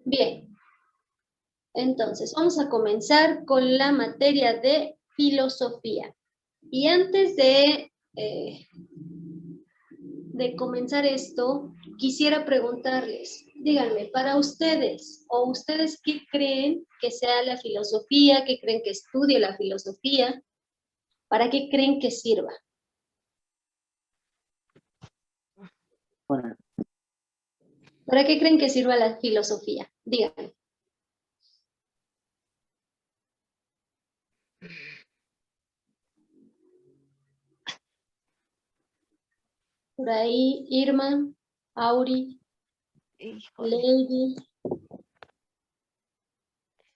Bien, entonces vamos a comenzar con la materia de filosofía. Y antes de comenzar esto, quisiera preguntarles, díganme, para ustedes, o ustedes qué creen que sea la filosofía, qué creen que estudie la filosofía, ¿para qué creen que sirva? Bueno, ¿Para qué creen que sirva la filosofía? Díganme. Por ahí, Irma, Auri, Híjole. Lady.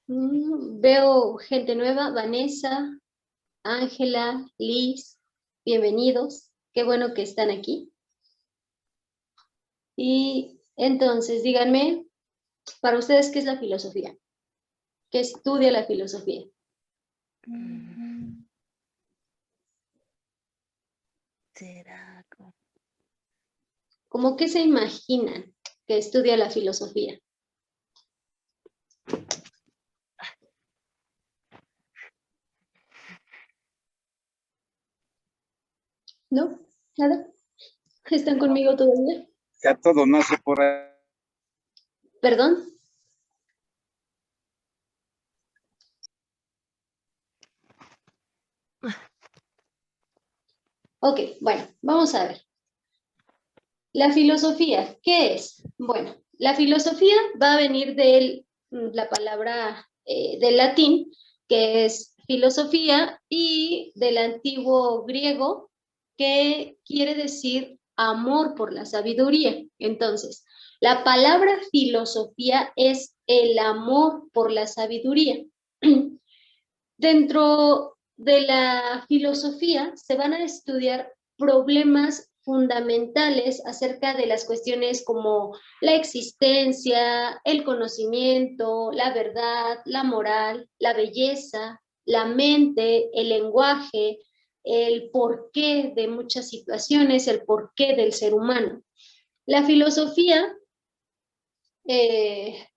Veo gente nueva, Vanessa, Ángela, Liz, bienvenidos. Qué bueno que están aquí. Y entonces, díganme, para ustedes, ¿qué es la filosofía? ¿Qué estudia la filosofía? ¿Será? ¿Cómo que se imaginan que estudia la filosofía? ¿No? ¿Nada? ¿Están conmigo todavía? ya todo nace por ahí. ¿Perdón? Ok, bueno, vamos a ver. La filosofía, ¿qué es? Bueno, la filosofía va a venir de la palabra del latín, que es filosofía, y del antiguo griego, que quiere decir amor por la sabiduría. Entonces, la palabra filosofía es el amor por la sabiduría. Dentro de la filosofía se van a estudiar problemas fundamentales acerca de las cuestiones como la existencia, el conocimiento, la verdad, la moral, la belleza, la mente, el lenguaje, el porqué de muchas situaciones, el porqué del ser humano. La filosofía eh,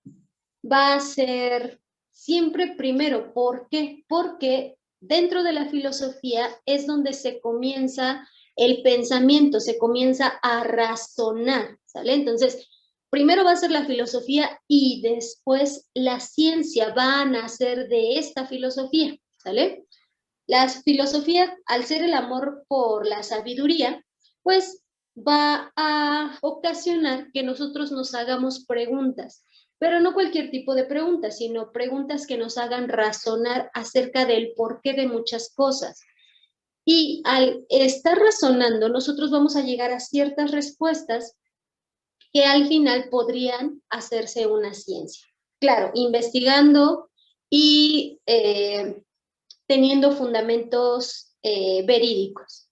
va a ser siempre primero. ¿Por qué? Porque dentro de la filosofía es donde se comienza el pensamiento, se comienza a razonar, ¿sale? Entonces, primero va a ser la filosofía y después la ciencia va a nacer de esta filosofía, ¿sale? La filosofía, al ser el amor por la sabiduría, pues va a ocasionar que nosotros nos hagamos preguntas, pero no cualquier tipo de preguntas, sino preguntas que nos hagan razonar acerca del porqué de muchas cosas. Y al estar razonando, nosotros vamos a llegar a ciertas respuestas que al final podrían hacerse una ciencia. Claro, investigando y teniendo fundamentos verídicos.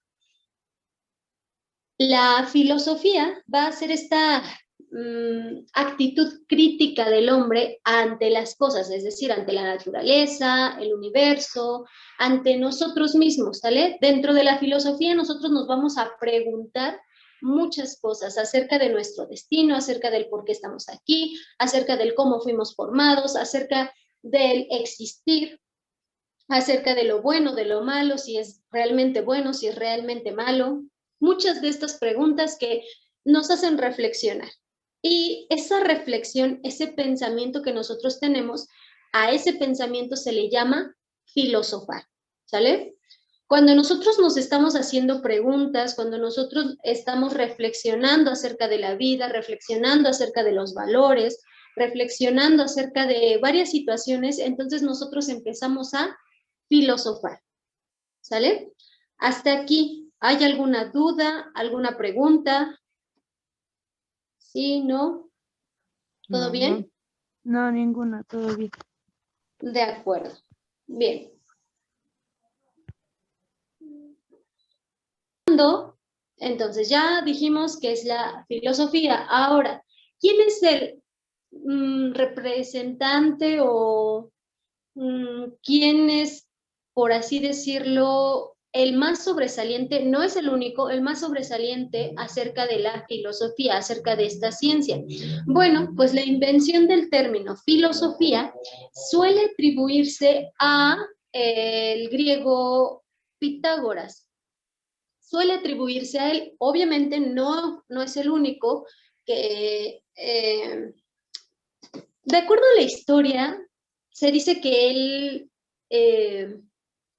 La filosofía va a ser esta actitud crítica del hombre ante las cosas, es decir, ante la naturaleza, el universo, ante nosotros mismos, ¿sale? Dentro de la filosofía nosotros nos vamos a preguntar muchas cosas acerca de nuestro destino, acerca del por qué estamos aquí, acerca del cómo fuimos formados, acerca del existir, acerca de lo bueno, de lo malo, si es realmente bueno, si es realmente malo. Muchas de estas preguntas que nos hacen reflexionar. Y esa reflexión, ese pensamiento que nosotros tenemos, a ese pensamiento se le llama filosofar, ¿sale? Cuando nosotros nos estamos haciendo preguntas, cuando nosotros estamos reflexionando acerca de la vida, reflexionando acerca de los valores, reflexionando acerca de varias situaciones, entonces nosotros empezamos a filosofar, ¿sale? Hasta aquí, ¿hay alguna duda, alguna pregunta? ¿Sí, no? ¿Todo bien? No, ninguna, todo bien. De acuerdo. Bien. Entonces ya dijimos que es la filosofía. Ahora, ¿quién es el representante o quién es, por así decirlo, el más sobresaliente, no es el único, el más sobresaliente acerca de la filosofía, acerca de esta ciencia? Bueno, pues la invención del término filosofía suele atribuirse a el griego Pitágoras. Suele atribuirse a él, obviamente no es el único que, de acuerdo a la historia, se dice que él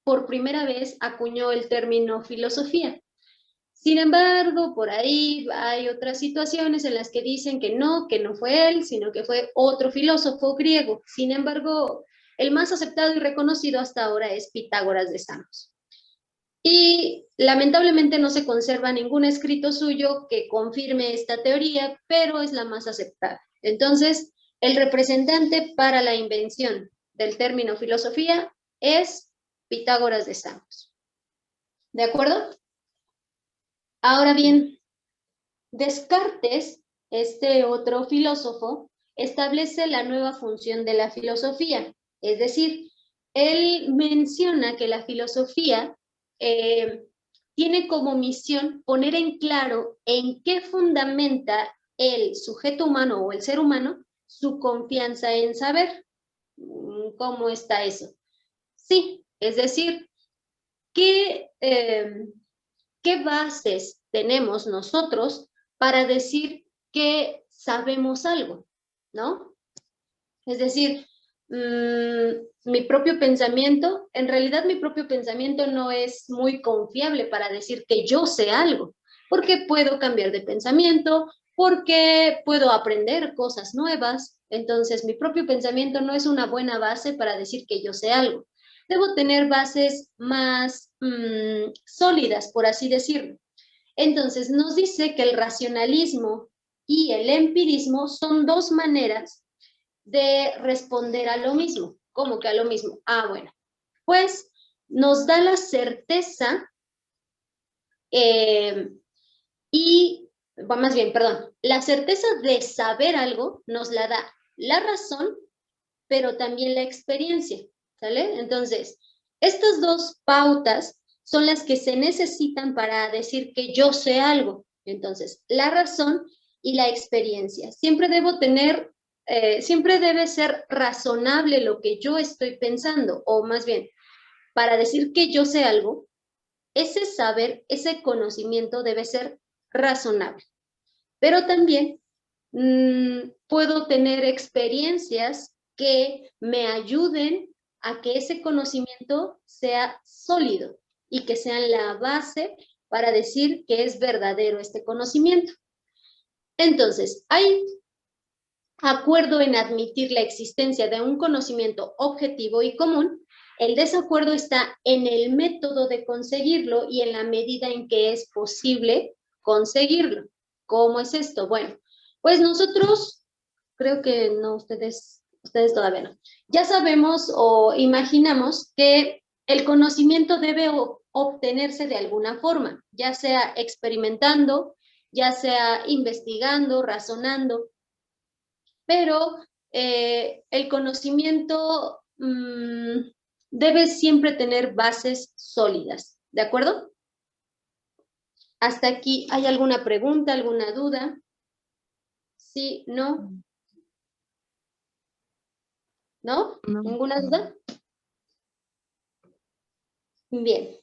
por primera vez acuñó el término filosofía. Sin embargo, por ahí hay otras situaciones en las que dicen que no fue él, sino que fue otro filósofo griego. Sin embargo, el más aceptado y reconocido hasta ahora es Pitágoras de Samos. Y lamentablemente no se conserva ningún escrito suyo que confirme esta teoría, pero es la más aceptada. Entonces, el representante para la invención del término filosofía es Pitágoras de Samos. ¿De acuerdo? Ahora bien, Descartes, este otro filósofo, establece la nueva función de la filosofía. Es decir, él menciona que la filosofía tiene como misión poner en claro en qué fundamenta el sujeto humano o el ser humano su confianza en saber. ¿Cómo está eso? Sí, es decir, ¿qué bases tenemos nosotros para decir que sabemos algo? ¿No? Es decir, mi propio pensamiento, en realidad mi propio pensamiento no es muy confiable para decir que yo sé algo, porque puedo cambiar de pensamiento, porque puedo aprender cosas nuevas. Entonces mi propio pensamiento no es una buena base para decir que yo sé algo. Debo tener bases más sólidas, por así decirlo. Entonces nos dice que el racionalismo y el empirismo son dos maneras de responder a lo mismo. ¿Cómo que a lo mismo? Ah, bueno, pues nos da la certeza y, bueno, más bien, perdón, la certeza de saber algo nos la da la razón, pero también la experiencia, ¿sale? Entonces, estas dos pautas son las que se necesitan para decir que yo sé algo. Entonces, la razón y la experiencia. Siempre debo tener, siempre debe ser razonable lo que yo estoy pensando, o más bien, para decir que yo sé algo, ese saber, ese conocimiento debe ser razonable. Pero también puedo tener experiencias que me ayuden a que ese conocimiento sea sólido y que sean la base para decir que es verdadero este conocimiento. Entonces, hay acuerdo en admitir la existencia de un conocimiento objetivo y común. El desacuerdo está en el método de conseguirlo y en la medida en que es posible conseguirlo. ¿Cómo es esto? Bueno, pues nosotros, creo que no, ustedes todavía no. Ya sabemos o imaginamos que el conocimiento debe obtenerse de alguna forma, ya sea experimentando, ya sea investigando, razonando, pero el conocimiento debe siempre tener bases sólidas, ¿de acuerdo? Hasta aquí, ¿hay alguna pregunta, alguna duda? ¿Sí, no? ¿No? No. ¿Ninguna duda? Bien.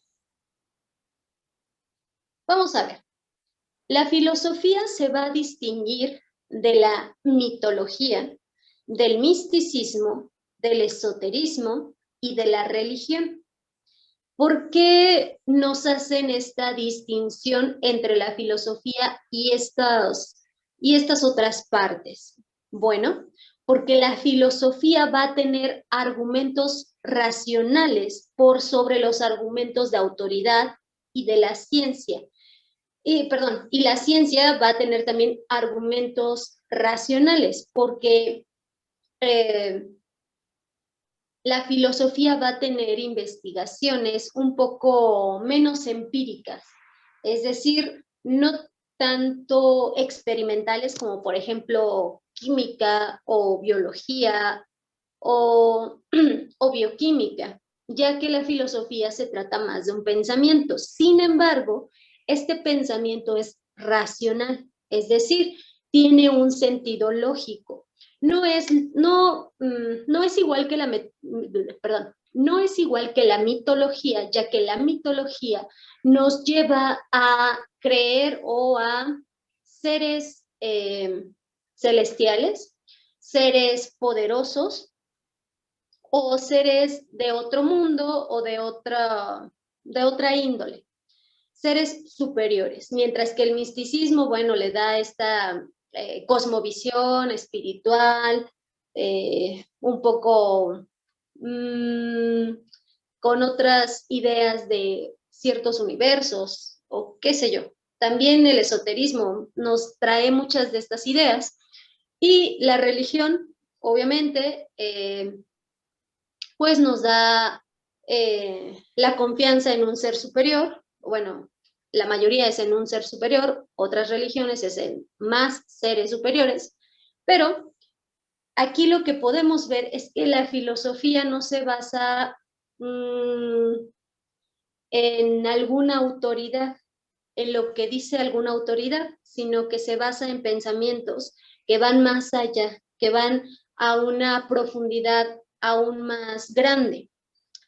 Vamos a ver. La filosofía se va a distinguir de la mitología, del misticismo, del esoterismo y de la religión. ¿Por qué nos hacen esta distinción entre la filosofía y estas otras partes? Bueno, porque la filosofía va a tener argumentos racionales por sobre los argumentos de autoridad y de la ciencia. Y la ciencia va a tener también argumentos racionales, porque la filosofía va a tener investigaciones un poco menos empíricas, es decir, no tanto experimentales como por ejemplo química o biología o bioquímica. ya que la filosofía se trata más de un pensamiento. Sin embargo, este pensamiento es racional, es decir, tiene un sentido lógico. No es igual que no es igual que la mitología, ya que la mitología nos lleva a creer o a seres celestiales, seres poderosos o seres de otro mundo o de otra índole, seres superiores, mientras que el misticismo, bueno, le da esta cosmovisión espiritual, un poco con otras ideas de ciertos universos o qué sé yo. También el esoterismo nos trae muchas de estas ideas y la religión, obviamente, pues nos da la confianza en un ser superior. Bueno, la mayoría es en un ser superior, otras religiones es en más seres superiores, pero aquí lo que podemos ver es que la filosofía no se basa en alguna autoridad, en lo que dice alguna autoridad, sino que se basa en pensamientos que van más allá, que van a una profundidad aún más grande.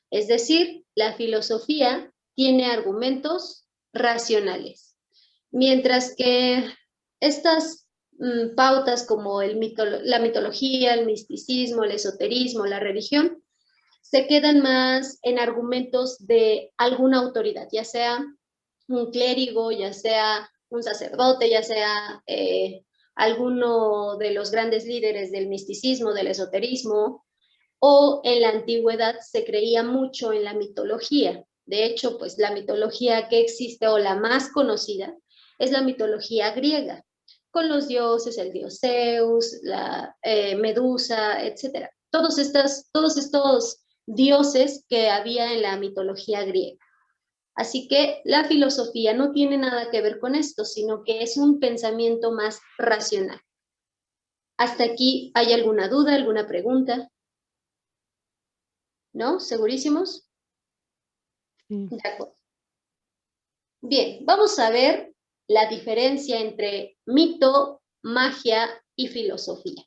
Es decir, la filosofía tiene argumentos racionales, mientras que estas pautas como la mitología, el misticismo, el esoterismo, la religión, se quedan más en argumentos de alguna autoridad, ya sea un clérigo, ya sea un sacerdote, ya sea alguno de los grandes líderes del misticismo, del esoterismo, o en la antigüedad se creía mucho en la mitología. De hecho, pues la mitología que existe o la más conocida es la mitología griega, con los dioses, el dios Zeus, la Medusa, etc. Todos estos dioses que había en la mitología griega. Así que la filosofía no tiene nada que ver con esto, sino que es un pensamiento más racional. ¿Hasta aquí hay alguna duda, alguna pregunta? ¿No? ¿Segurísimos? Sí. De acuerdo. Bien, vamos a ver la diferencia entre mito, magia y filosofía.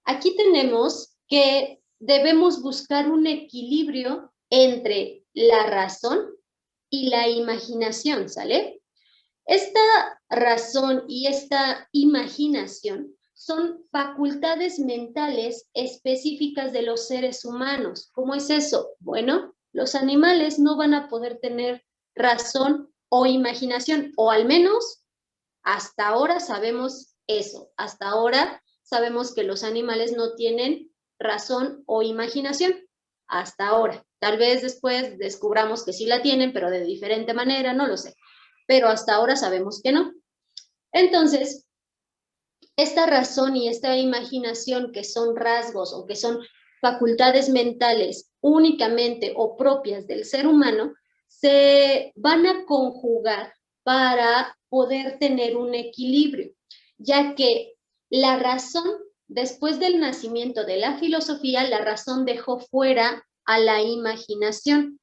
Aquí tenemos que debemos buscar un equilibrio entre la razón y la imaginación, ¿sale? Esta razón y esta imaginación son facultades mentales específicas de los seres humanos. ¿Cómo es eso? Bueno, los animales no van a poder tener razón o imaginación, o al menos hasta ahora sabemos eso. Hasta ahora sabemos que los animales no tienen razón o imaginación. Hasta ahora. Tal vez después descubramos que sí la tienen, pero de diferente manera, no lo sé. Pero hasta ahora sabemos que no. Entonces, esta razón y esta imaginación que son rasgos o que son facultades mentales únicamente o propias del ser humano, se van a conjugar para poder tener un equilibrio, ya que la razón, después del nacimiento de la filosofía, la razón dejó fuera a la imaginación.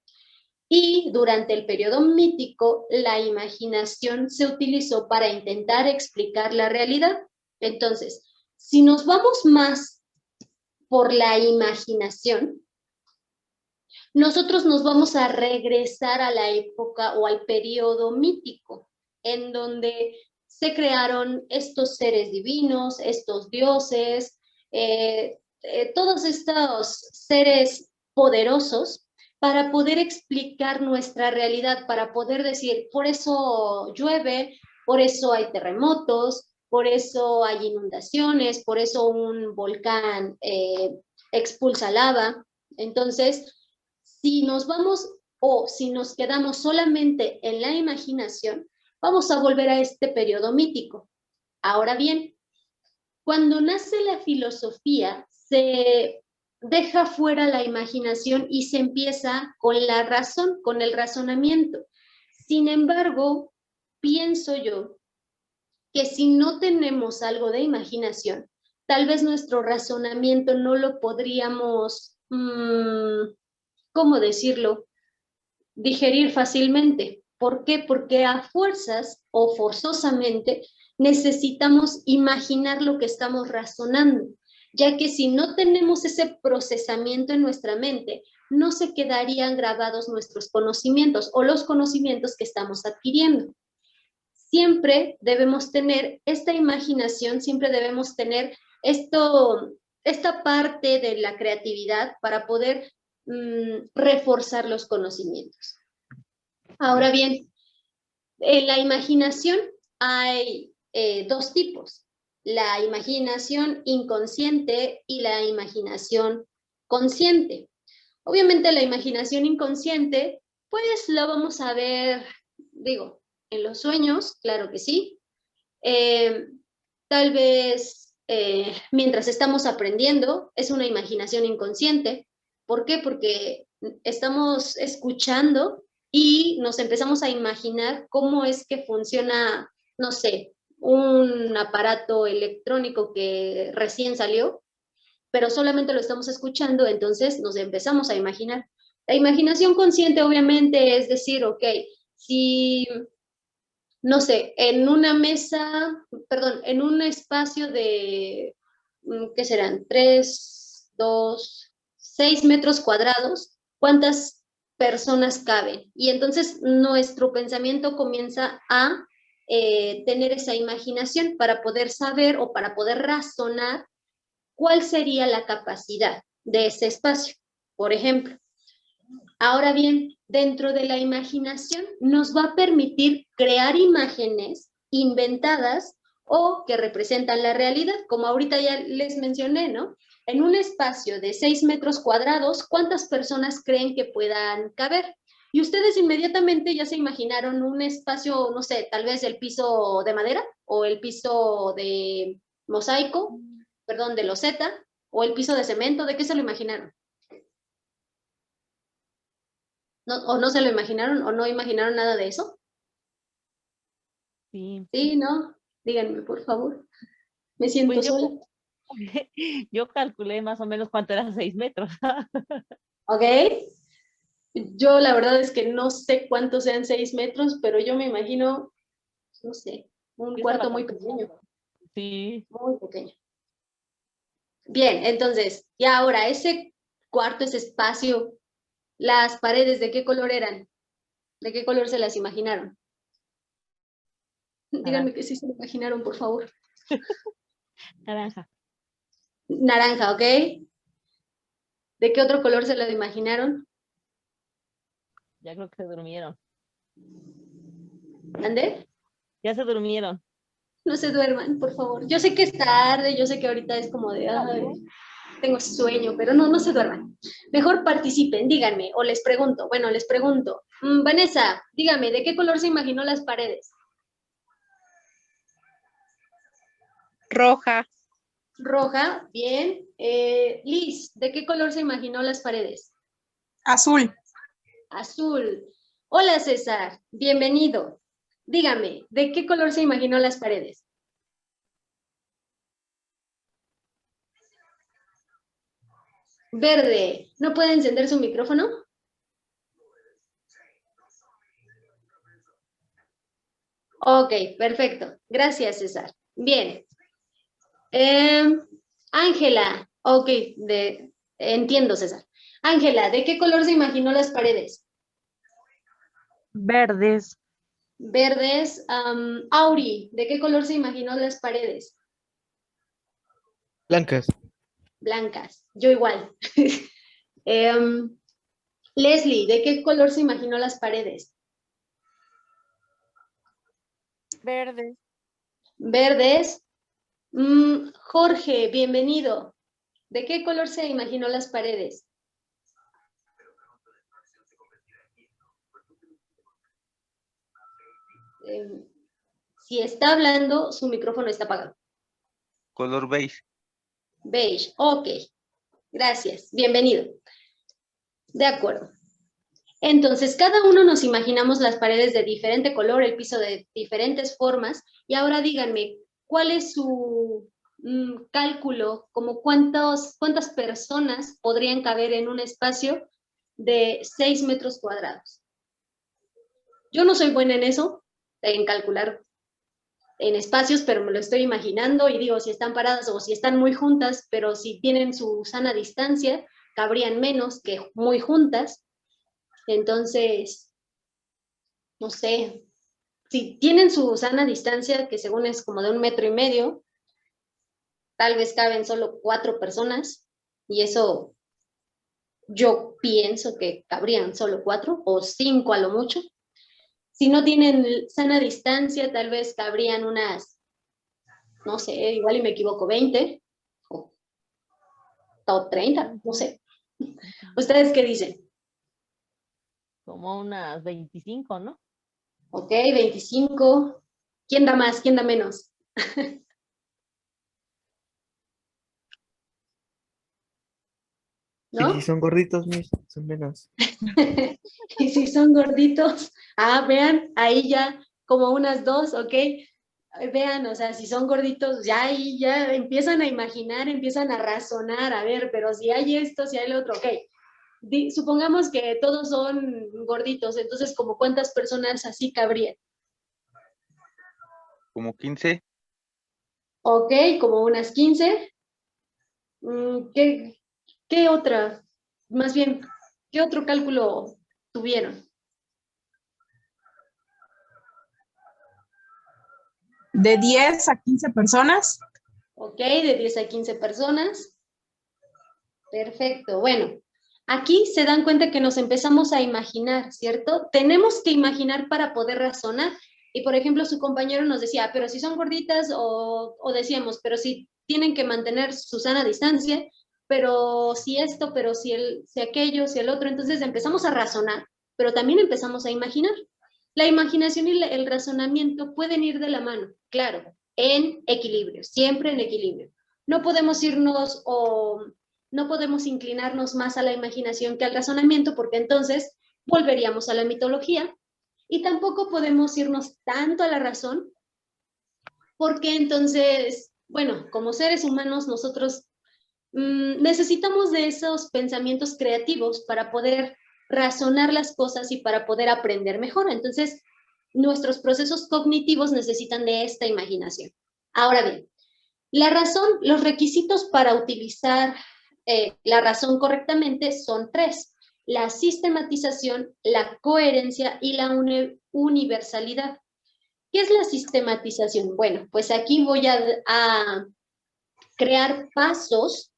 Y durante el periodo mítico, la imaginación se utilizó para intentar explicar la realidad. Entonces, si nos vamos más por la imaginación, nosotros nos vamos a regresar a la época o al periodo mítico, en donde se crearon estos seres divinos, estos dioses, todos estos seres poderosos para poder explicar nuestra realidad, para poder decir, por eso llueve, por eso hay terremotos, por eso hay inundaciones, por eso un volcán expulsa lava. Entonces, si nos vamos o si nos quedamos solamente en la imaginación, vamos a volver a este periodo mítico. Ahora bien, cuando nace la filosofía, se deja fuera la imaginación y se empieza con la razón, con el razonamiento. Sin embargo, pienso yo que si no tenemos algo de imaginación, tal vez nuestro razonamiento no lo podríamos ¿cómo decirlo?, digerir fácilmente. ¿Por qué? Porque a fuerzas o forzosamente necesitamos imaginar lo que estamos razonando, ya que si no tenemos ese procesamiento en nuestra mente, no se quedarían grabados nuestros conocimientos o los conocimientos que estamos adquiriendo. Siempre debemos tener esta imaginación, siempre debemos tener esta parte de la creatividad para poder reforzar los conocimientos. Ahora bien, en la imaginación hay dos tipos: la imaginación inconsciente y la imaginación consciente. Obviamente la imaginación inconsciente, pues la vamos a ver, digo, en los sueños, claro que sí. Tal vez mientras estamos aprendiendo, es una imaginación inconsciente. ¿Por qué? Porque estamos escuchando y nos empezamos a imaginar cómo es que funciona, no sé, un aparato electrónico que recién salió, pero solamente lo estamos escuchando, entonces nos empezamos a imaginar. La imaginación consciente obviamente es decir, ok, si, no sé, en una mesa, perdón, en un espacio de, ¿qué serán? 3, 2, 6 metros cuadrados, ¿cuántas personas caben? Y entonces nuestro pensamiento comienza a tener esa imaginación para poder saber o para poder razonar cuál sería la capacidad de ese espacio, por ejemplo. Ahora bien, dentro de la imaginación nos va a permitir crear imágenes inventadas o que representan la realidad, como ahorita ya les mencioné, ¿no? En un espacio de 6 metros cuadrados, ¿cuántas personas creen que puedan caber? Y ustedes inmediatamente ya se imaginaron un espacio, no sé, tal vez el piso de madera o el piso de mosaico, perdón, de loseta, o el piso de cemento. ¿De qué se lo imaginaron? ¿No, o no se lo imaginaron o no imaginaron nada de eso? Sí. Sí, ¿no? Díganme, por favor. Me siento Pues sola. yo calculé más o menos cuánto eran 6 metros. ¿Ok? Yo la verdad es que no sé cuántos sean 6 metros, pero yo me imagino, no sé, un Sí, está cuarto muy bastante pequeño. grande. Sí, Muy pequeño. Bien, entonces, y ahora, ese cuarto, ese espacio, las paredes, ¿de qué color eran? ¿De qué color se las imaginaron? Díganme naranja. que sí se lo imaginaron, por favor. Naranja. Naranja, ¿ok? ¿De qué otro color se lo imaginaron? Ya creo que se durmieron. ¿Ande? Ya se durmieron. No se duerman, por favor. Yo sé que es tarde, yo sé que ahorita es como de, ay, tengo sueño, pero no, no se duerman. Mejor participen, díganme, o les pregunto, bueno, les pregunto. Vanessa, dígame, ¿de qué color se imaginó las paredes? Roja, Roja, bien. Liz, ¿de qué color se imaginó las paredes? azul, Azul. Hola César, bienvenido. Dígame, ¿de qué color se imaginó las paredes? Verde. ¿No puede encender su micrófono? Ok, perfecto. Gracias, César. Bien. Ángela, ok, entiendo, César. Ángela, ¿de qué color se imaginó las paredes? Verdes. Verdes. Auri, ¿de qué color se imaginó las paredes? Blancas. Blancas. Yo igual. Leslie, ¿de qué color se imaginó las paredes? verde, Verdes. Jorge, bienvenido. ¿De qué color se imaginó las paredes? Si está hablando, su micrófono está apagado. Color beige. Beige, ok. Gracias, bienvenido. De acuerdo. Entonces, cada uno nos imaginamos las paredes de diferente color, el piso de diferentes formas, y ahora díganme, ¿cuál es su cálculo? Como cuántas personas podrían caber en un espacio de 6 metros cuadrados. Yo no soy buena en eso, en calcular en espacios, pero me lo estoy imaginando y digo, si están paradas o si están muy juntas, pero si tienen su sana distancia, cabrían menos que muy juntas. Entonces, no sé, si tienen su sana distancia, que según es como de 1,5 metros, tal vez caben solo 4 personas, y eso yo pienso que cabrían solo 4 o 5 a lo mucho. Si no tienen sana distancia, tal vez cabrían unas, no sé, igual y me equivoco, 20 o 30, no sé. ¿Ustedes qué dicen? Como unas 25, ¿no? Ok, 25. ¿Quién da más? ¿Quién da menos? Y si ¿No? son gorditos, Miss, son menos. Y si son gorditos, vean, ahí ya como unas 2, ok. Vean, o sea, si son gorditos, ya ahí ya empiezan a imaginar, empiezan a razonar, a ver, pero si hay esto, si hay lo otro, ok. Supongamos que todos son gorditos, entonces, ¿como cuántas personas así cabrían? Como 15. Ok, como unas 15. ¿Qué otra? Más bien, ¿qué otro cálculo tuvieron? De 10 a 15 personas. Ok, de 10 a 15 personas. Perfecto. Bueno, aquí se dan cuenta que nos empezamos a imaginar, ¿cierto? Tenemos que imaginar para poder razonar. Y, por ejemplo, su compañero nos decía, pero si son gorditas, o decíamos, pero si tienen que mantener su sana distancia, pero si esto, pero si aquello, si el otro. Entonces empezamos a razonar, pero también empezamos a imaginar. La imaginación y el razonamiento pueden ir de la mano, claro, en equilibrio, siempre en equilibrio. No podemos irnos o no podemos inclinarnos más a la imaginación que al razonamiento, porque entonces volveríamos a la mitología, y tampoco podemos irnos tanto a la razón, porque entonces, bueno, como seres humanos nosotros necesitamos de esos pensamientos creativos para poder razonar las cosas y para poder aprender mejor. Entonces, nuestros procesos cognitivos necesitan de esta imaginación. Ahora bien, la razón, los requisitos para utilizar la razón correctamente son 3: la sistematización, la coherencia y la universalidad. ¿Qué es la sistematización? Bueno, pues aquí voy a crear pasos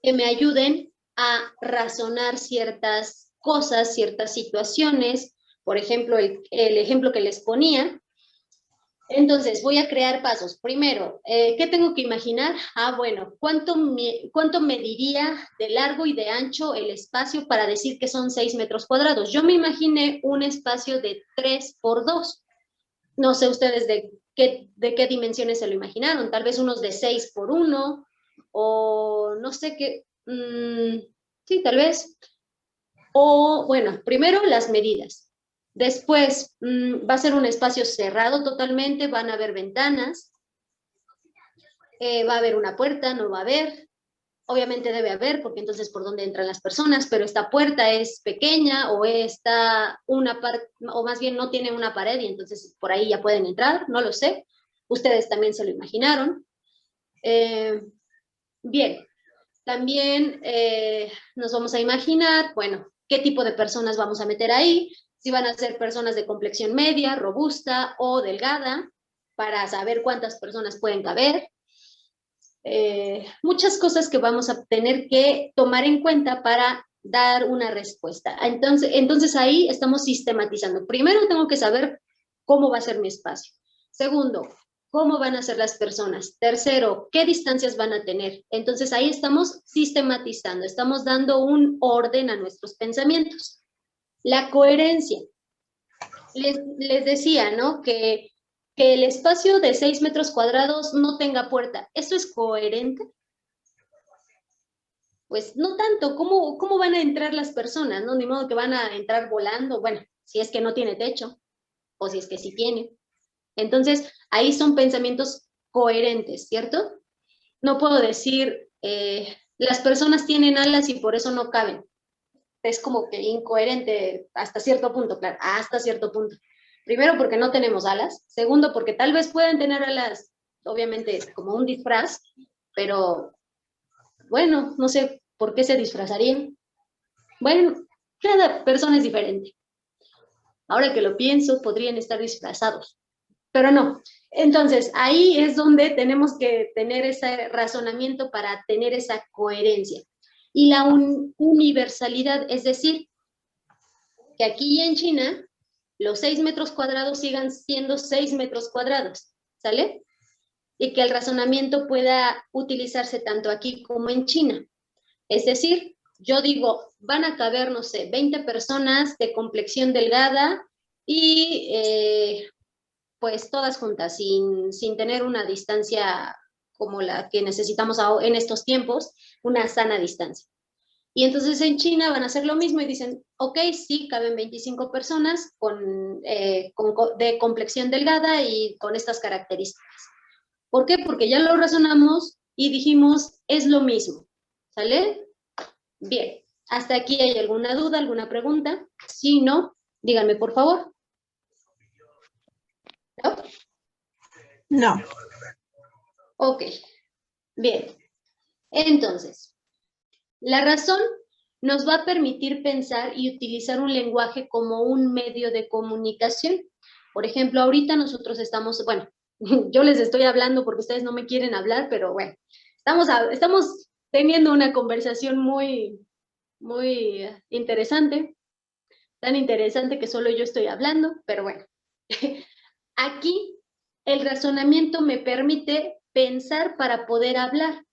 que me ayuden a razonar ciertas cosas, ciertas situaciones. Por ejemplo, el ejemplo que les ponía. Entonces, voy a crear pasos. Primero, ¿qué tengo que imaginar? Bueno, ¿cuánto mediría de largo y de ancho el espacio para decir que son 6 metros cuadrados? Yo me imaginé un espacio de 3 por 2. No sé ustedes de qué dimensiones se lo imaginaron. Tal vez unos de 6 por 1, o no sé qué. Sí, tal vez. O, bueno, primero las medidas. Después, va a ser un espacio cerrado totalmente, van a haber ventanas, va a haber una puerta, no va a haber. Obviamente debe haber, porque entonces por dónde entran las personas, pero esta puerta es pequeña o está una parte, o más bien no tiene una pared y entonces por ahí ya pueden entrar, no lo sé. Ustedes también se lo imaginaron. Bien, también nos vamos a imaginar, bueno, qué tipo de personas vamos a meter ahí, si van a ser personas de complexión media, robusta o delgada, para saber cuántas personas pueden caber. Muchas cosas que vamos a tener que tomar en cuenta para dar una respuesta. Entonces ahí estamos sistematizando. Primero tengo que saber cómo va a ser mi espacio. Segundo, cómo van a ser las personas. Tercero, qué distancias van a tener. Entonces ahí estamos sistematizando, estamos dando un orden a nuestros pensamientos. La coherencia. Les decía, ¿no? Que el espacio de 6 metros cuadrados no tenga puerta. ¿Eso es coherente? Pues no tanto. ¿Cómo van a entrar las personas? ¿No? Ni modo que van a entrar volando. Bueno, si es que no tiene techo, o si es que sí tiene. Entonces, ahí son pensamientos coherentes, ¿cierto? No puedo decir, las personas tienen alas y por eso no caben. es como que incoherente hasta cierto punto, claro, hasta cierto punto. Primero porque no tenemos alas, segundo porque tal vez pueden tener alas, obviamente como un disfraz, pero bueno, no sé por qué se disfrazarían. Bueno, cada persona es diferente. Ahora que lo pienso, podrían estar disfrazados, pero no. Entonces, ahí es donde tenemos que tener ese razonamiento para tener esa coherencia. Y la universalidad, es decir, que aquí en China los 6 metros cuadrados sigan siendo 6 metros cuadrados, ¿sale? Y que el razonamiento pueda utilizarse tanto aquí como en China. Es decir, yo digo, van a caber, no sé, 20 personas de complexión delgada y pues todas juntas, sin tener una distancia como la que necesitamos en estos tiempos, una sana distancia. Y entonces en China van a hacer lo mismo y dicen, ok, sí, caben 25 personas de complexión delgada y con estas características. ¿Por qué? Porque ya lo razonamos y dijimos, es lo mismo, ¿sale? Bien, ¿hasta aquí hay alguna duda, alguna pregunta? Si no, díganme por favor. ¿No? No. Ok, bien. Entonces, la razón nos va a permitir pensar y utilizar un lenguaje como un medio de comunicación. Por ejemplo, ahorita nosotros estamos, bueno, yo les estoy hablando porque ustedes no me quieren hablar, pero bueno, estamos teniendo una conversación muy interesante, tan interesante que solo yo estoy hablando, pero bueno. Aquí el razonamiento me permite pensar para poder hablar.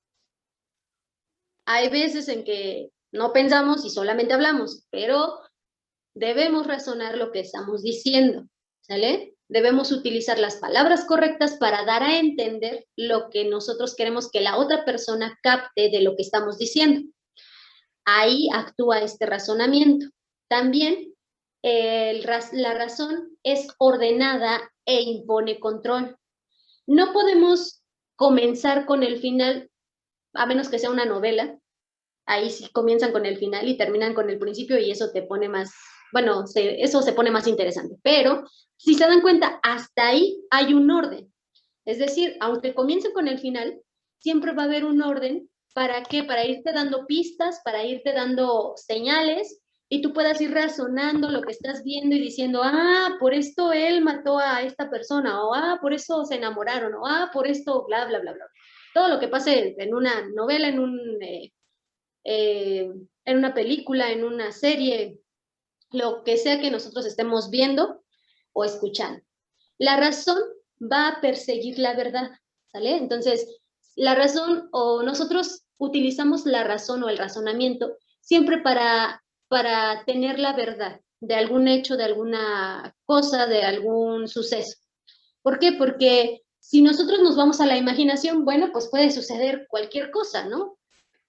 Hay veces en que no pensamos y solamente hablamos, pero debemos razonar lo que estamos diciendo, ¿sale? Debemos utilizar las palabras correctas para dar a entender lo que nosotros queremos que la otra persona capte de lo que estamos diciendo. Ahí actúa este razonamiento. También la razón es ordenada e impone control. No podemos comenzar con el final, a menos que sea una novela. Ahí sí comienzan con el final y terminan con el principio y eso te pone más, bueno, eso se pone más interesante. Pero si se dan cuenta, hasta ahí hay un orden. Es decir, aunque comiencen con el final, siempre va a haber un orden. ¿Para qué? Para irte dando pistas, para irte dando señales y tú puedas ir razonando lo que estás viendo y diciendo, ah, por esto él mató a esta persona, o ah, por eso se enamoraron, o ah, por esto, bla, bla, bla, bla. Todo lo que pase en una novela, en una película, en una serie, lo que sea que nosotros estemos viendo o escuchando. La razón va a perseguir la verdad, ¿sale? Entonces, la razón o nosotros utilizamos la razón o el razonamiento siempre para tener la verdad de algún hecho, de alguna cosa, de algún suceso. ¿Por qué? Porque si nosotros nos vamos a la imaginación, bueno, pues puede suceder cualquier cosa, ¿no?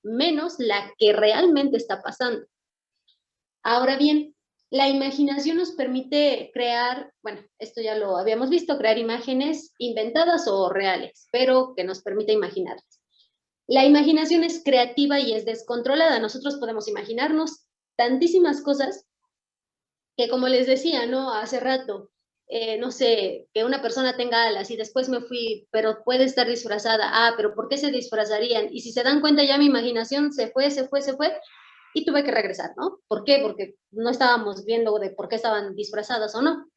Menos la que realmente está pasando. Ahora bien, la imaginación nos permite crear, bueno, esto ya lo habíamos visto, crear imágenes inventadas o reales, pero que nos permite imaginarlas. La imaginación es creativa y es descontrolada. Nosotros podemos imaginarnos tantísimas cosas que, como les decía, ¿no? Hace rato, no sé, que una persona tenga alas y después me fui, pero puede estar disfrazada. Ah, pero ¿por qué se disfrazarían? Y si se dan cuenta, ya mi imaginación se fue y tuve que regresar, ¿no? ¿Por qué? Porque no estábamos viendo de por qué estaban disfrazadas o no.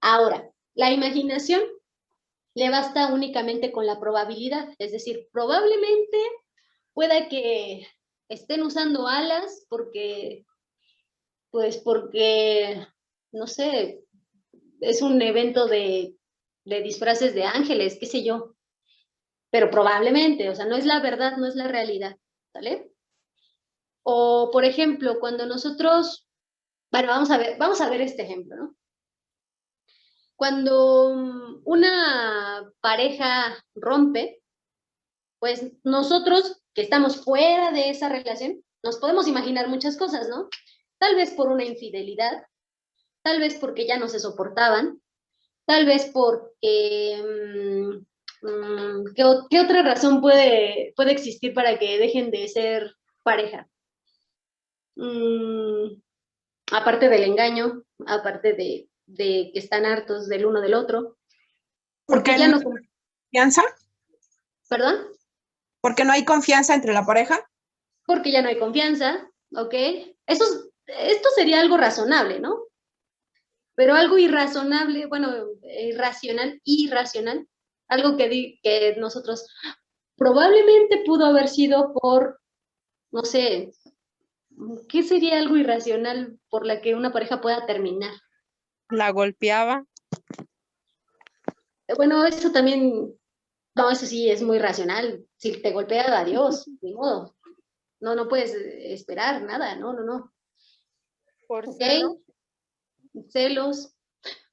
Ahora, la imaginación le basta únicamente con la probabilidad, es decir, probablemente pueda que estén usando alas porque, no sé, es un evento de disfraces de ángeles, qué sé yo, pero probablemente, o sea, no es la verdad, no es la realidad, ¿vale? O, por ejemplo, cuando nosotros, bueno, vamos a ver este ejemplo, ¿no? Cuando una pareja rompe, pues nosotros que estamos fuera de esa relación, nos podemos imaginar muchas cosas, ¿no? Tal vez por una infidelidad, tal vez porque ya no se soportaban, tal vez porque... ¿qué otra razón puede existir para que dejen de ser pareja? aparte del engaño, aparte de que están hartos del uno del otro, porque ya no... ¿Confianza? ¿Perdón? ¿Porque no hay confianza entre la pareja? Porque ya no hay confianza, ¿ok? Esto sería algo razonable, ¿no? Pero algo irrazonable, bueno, irracional, algo que nosotros probablemente pudo haber sido por, no sé, ¿qué sería algo irracional por la que una pareja pueda terminar? La golpeaba. Bueno, eso también, no, eso sí es muy racional. Si te golpea, adiós, ni modo. No puedes esperar nada, no. Por ¿Ok? celos. Celos.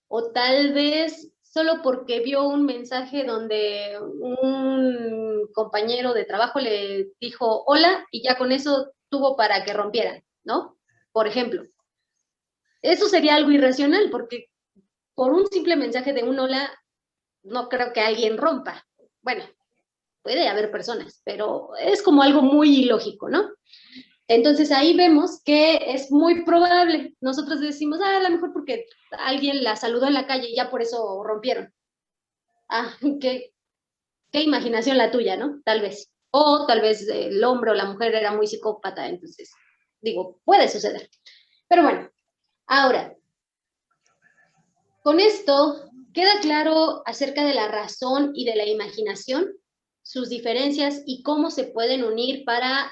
O tal vez solo porque vio un mensaje donde un compañero de trabajo le dijo hola y ya con eso tuvo para que rompieran, ¿no? Por ejemplo. Eso sería algo irracional porque por un simple mensaje de un hola no creo que alguien rompa. Bueno, puede haber personas, pero es como algo muy ilógico, ¿no? Entonces ahí vemos que es muy probable. Nosotros decimos, a lo mejor porque alguien la saludó en la calle y ya por eso rompieron. Ah, qué imaginación la tuya, ¿no? Tal vez. O tal vez el hombre o la mujer era muy psicópata, entonces, digo, puede suceder. Pero bueno, ahora, con esto queda claro acerca de la razón y de la imaginación, sus diferencias y cómo se pueden unir para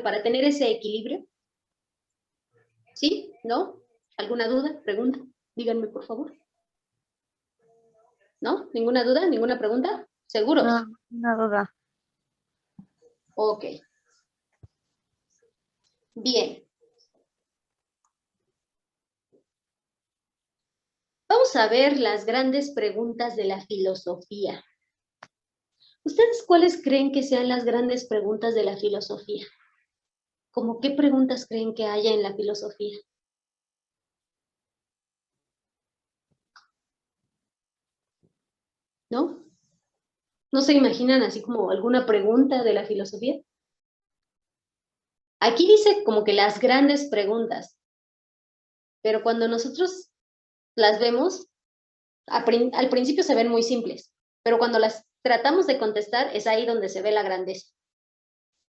para tener ese equilibrio. ¿Sí? ¿No? ¿Alguna duda? ¿Pregunta? Díganme, por favor. ¿No? ¿Ninguna duda? ¿Ninguna pregunta? ¿Seguros? No, una duda. Ok. Bien. Vamos a ver las grandes preguntas de la filosofía. ¿Ustedes cuáles creen que sean las grandes preguntas de la filosofía? ¿Cómo qué preguntas creen que haya en la filosofía? ¿No? ¿No se imaginan así como alguna pregunta de la filosofía? Aquí dice como que las grandes preguntas, pero cuando nosotros las vemos, al principio se ven muy simples, pero cuando las tratamos de contestar es ahí donde se ve la grandeza.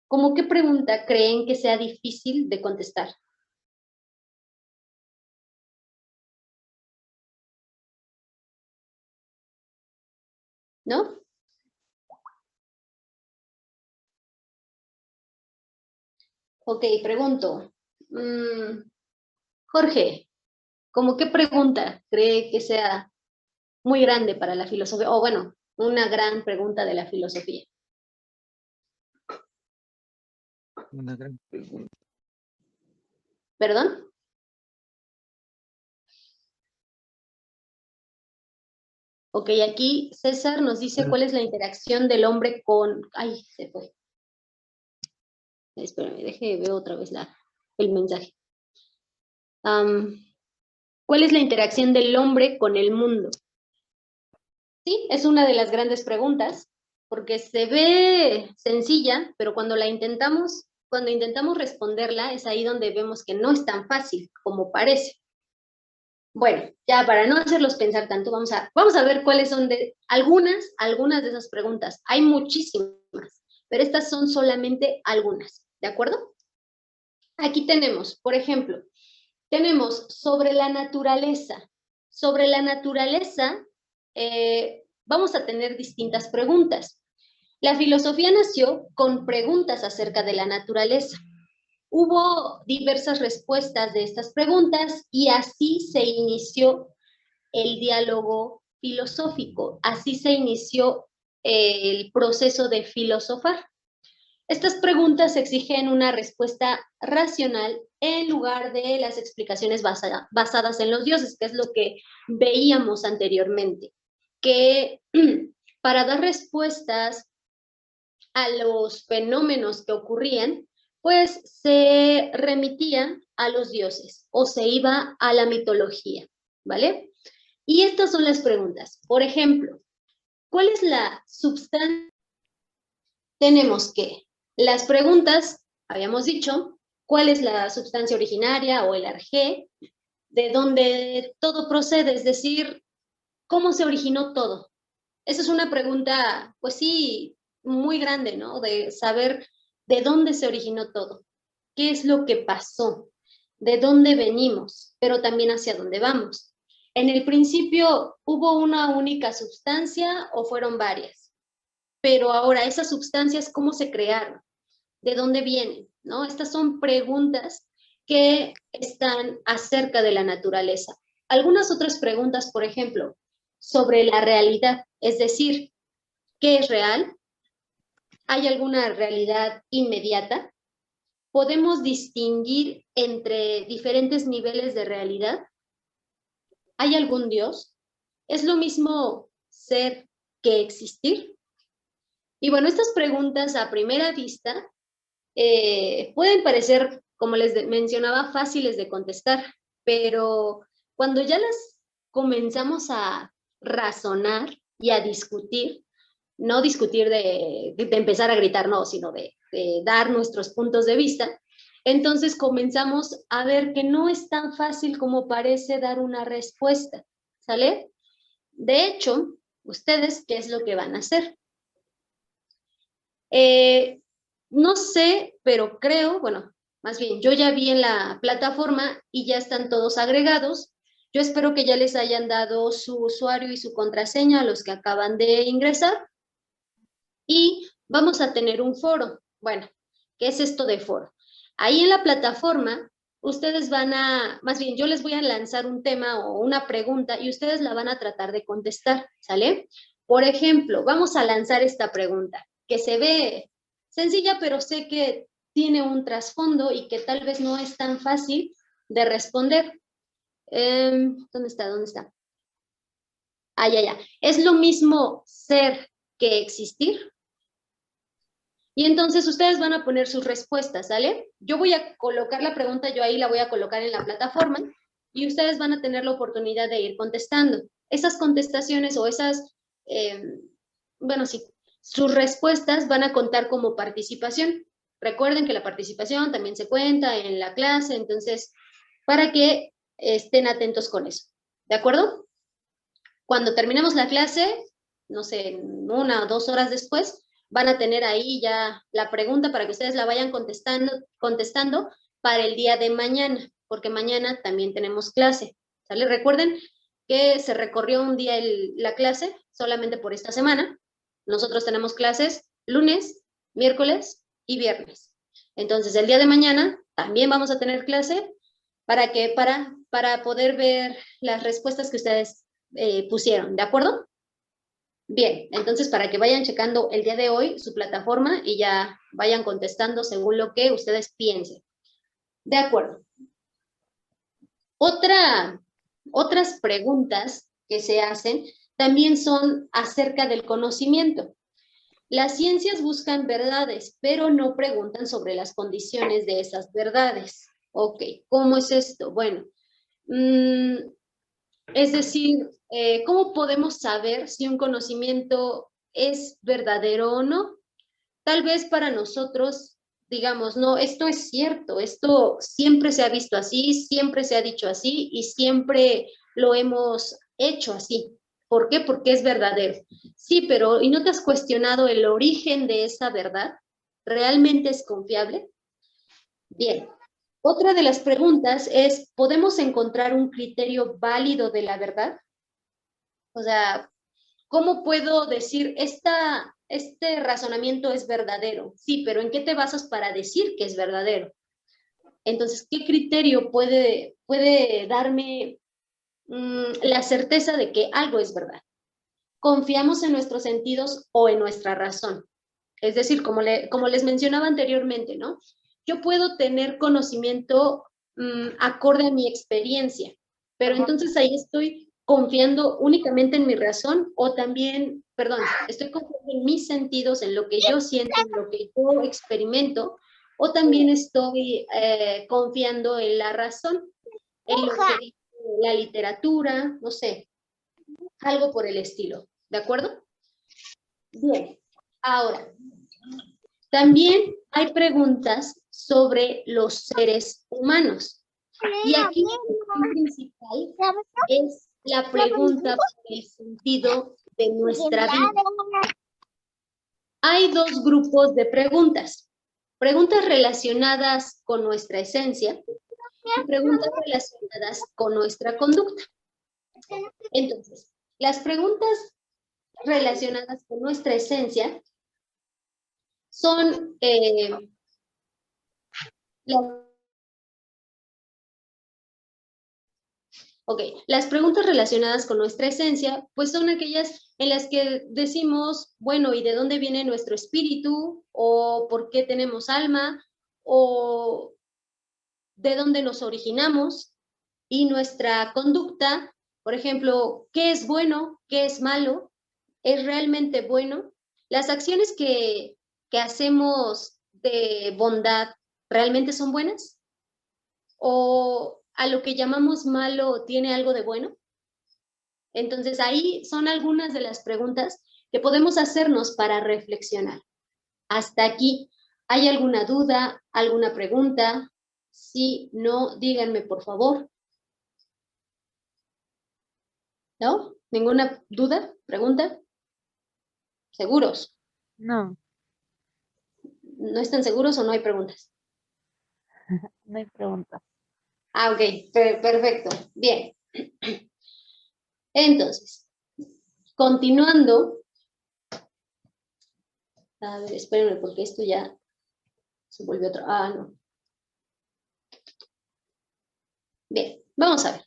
¿Cómo qué pregunta creen que sea difícil de contestar? ¿No? Ok, pregunto. Jorge, ¿cómo qué pregunta cree que sea muy grande para la filosofía? O bueno, una gran pregunta de la filosofía. Una gran pregunta. ¿Perdón? Ok, aquí César nos dice cuál es la interacción del hombre con... Ay, se fue. Espérame, veo otra vez el mensaje. ¿Cuál es la interacción del hombre con el mundo? Sí, es una de las grandes preguntas, porque se ve sencilla, pero cuando intentamos responderla, es ahí donde vemos que no es tan fácil como parece. Bueno, ya para no hacerlos pensar tanto, vamos a ver cuáles son algunas de esas preguntas. Hay muchísimas, pero estas son solamente algunas, ¿de acuerdo? Aquí tenemos, por ejemplo, tenemos sobre la naturaleza. Sobre la naturaleza vamos a tener distintas preguntas. La filosofía nació con preguntas acerca de la naturaleza. Hubo diversas respuestas de estas preguntas y así se inició el diálogo filosófico, así se inició el proceso de filosofar. Estas preguntas exigen una respuesta racional en lugar de las explicaciones basadas en los dioses, que es lo que veíamos anteriormente, que para dar respuestas a los fenómenos que ocurrían, pues se remitía a los dioses o se iba a la mitología, ¿vale? Y estas son las preguntas. Por ejemplo, ¿cuál es la sustancia? Tenemos que las preguntas habíamos dicho, cuál es la sustancia originaria o el arjé, de donde todo procede, es decir, cómo se originó todo. Esa es una pregunta, pues sí, muy grande, ¿no? De saber de dónde se originó todo, qué es lo que pasó, de dónde venimos, pero también hacia dónde vamos. En el principio, ¿hubo una única sustancia o fueron varias? Pero ahora, ¿esas sustancias cómo se crearon? ¿De dónde vienen? ¿No? Estas son preguntas que están acerca de la naturaleza. Algunas otras preguntas, por ejemplo, sobre la realidad, es decir, ¿qué es real? ¿Hay alguna realidad inmediata? ¿Podemos distinguir entre diferentes niveles de realidad? ¿Hay algún Dios? ¿Es lo mismo ser que existir? Y bueno, estas preguntas a primera vista pueden parecer, como les mencionaba, fáciles de contestar, pero cuando ya las comenzamos a razonar y a discutir, no discutir de empezar a gritar, no, sino de dar nuestros puntos de vista, entonces comenzamos a ver que no es tan fácil como parece dar una respuesta, ¿sale? De hecho, ustedes, ¿qué es lo que van a hacer? No sé, pero creo, bueno, más bien, yo ya vi en la plataforma y ya están todos agregados. Yo espero que ya les hayan dado su usuario y su contraseña a los que acaban de ingresar. Y vamos a tener un foro. Bueno, ¿qué es esto de foro? Ahí en la plataforma, ustedes van a, más bien, yo les voy a lanzar un tema o una pregunta y ustedes la van a tratar de contestar, ¿sale? Por ejemplo, vamos a lanzar esta pregunta, que se ve sencilla, pero sé que tiene un trasfondo y que tal vez no es tan fácil de responder. ¿Dónde está? ¿Dónde está? Ah, ya. ¿Es lo mismo ser que existir? Y entonces ustedes van a poner sus respuestas, ¿sale? Yo voy a colocar la pregunta, yo ahí la voy a colocar en la plataforma y ustedes van a tener la oportunidad de ir contestando. Esas contestaciones o esas, bueno, sí, sus respuestas van a contar como participación. Recuerden que la participación también se cuenta en la clase, entonces, para que estén atentos con eso. ¿De acuerdo? Cuando terminemos la clase, no sé, 1 o 2 horas después, van a tener ahí ya la pregunta para que ustedes la vayan contestando para el día de mañana, porque mañana también tenemos clase, ¿sale? Recuerden que se recorrió un día la clase solamente por esta semana. Nosotros tenemos clases lunes, miércoles y viernes. Entonces, el día de mañana también vamos a tener clase para poder ver las respuestas que ustedes pusieron, ¿de acuerdo? Bien, entonces para que vayan checando el día de hoy su plataforma y ya vayan contestando según lo que ustedes piensen. De acuerdo. Otras preguntas que se hacen también son acerca del conocimiento. Las ciencias buscan verdades, pero no preguntan sobre las condiciones de esas verdades. Ok, ¿cómo es esto? Bueno, es decir, ¿cómo podemos saber si un conocimiento es verdadero o no? Tal vez para nosotros digamos, no, esto es cierto, esto siempre se ha visto así, siempre se ha dicho así y siempre lo hemos hecho así. ¿Por qué? Porque es verdadero. Sí, pero ¿y no te has cuestionado el origen de esa verdad? ¿Realmente es confiable? Bien. Otra de las preguntas es, ¿podemos encontrar un criterio válido de la verdad? O sea, ¿cómo puedo decir, este razonamiento es verdadero? Sí, pero ¿en qué te basas para decir que es verdadero? Entonces, ¿qué criterio puede darme la certeza de que algo es verdad? ¿Confiamos en nuestros sentidos o en nuestra razón? Es decir, como les mencionaba anteriormente, ¿no? Yo puedo tener conocimiento acorde a mi experiencia, pero entonces ahí estoy confiando únicamente en mi razón o también, perdón, estoy confiando en mis sentidos, en lo que yo siento, en lo que yo experimento, o también estoy confiando en la razón, en lo que dice la literatura, no sé, algo por el estilo, ¿de acuerdo? Bien, ahora, también hay preguntas sobre los seres humanos. Y aquí la cuestión principal es la pregunta por el sentido de nuestra vida. Hay dos grupos de preguntas. Preguntas relacionadas con nuestra esencia y preguntas relacionadas con nuestra conducta. Entonces, las preguntas relacionadas con nuestra esencia son las preguntas relacionadas con nuestra esencia, pues son aquellas en las que decimos, bueno, ¿y de dónde viene nuestro espíritu? ¿O por qué tenemos alma? ¿O de dónde nos originamos? Y nuestra conducta, por ejemplo, ¿qué es bueno? ¿Qué es malo? ¿Es realmente bueno? ¿Las acciones que hacemos de bondad realmente son buenas? ¿O a lo que llamamos malo tiene algo de bueno? Entonces ahí son algunas de las preguntas que podemos hacernos para reflexionar. Hasta aquí, ¿hay alguna duda, alguna pregunta? Si no, díganme por favor. ¿No? ¿Ninguna duda? ¿Pregunta? ¿Seguros? No, ¿No están seguros o no hay preguntas? no hay preguntas. Ah, ok, perfecto. Bien. Entonces, continuando. A ver, espérenme, porque esto ya se volvió otro. Ah, no. Bien, vamos a ver.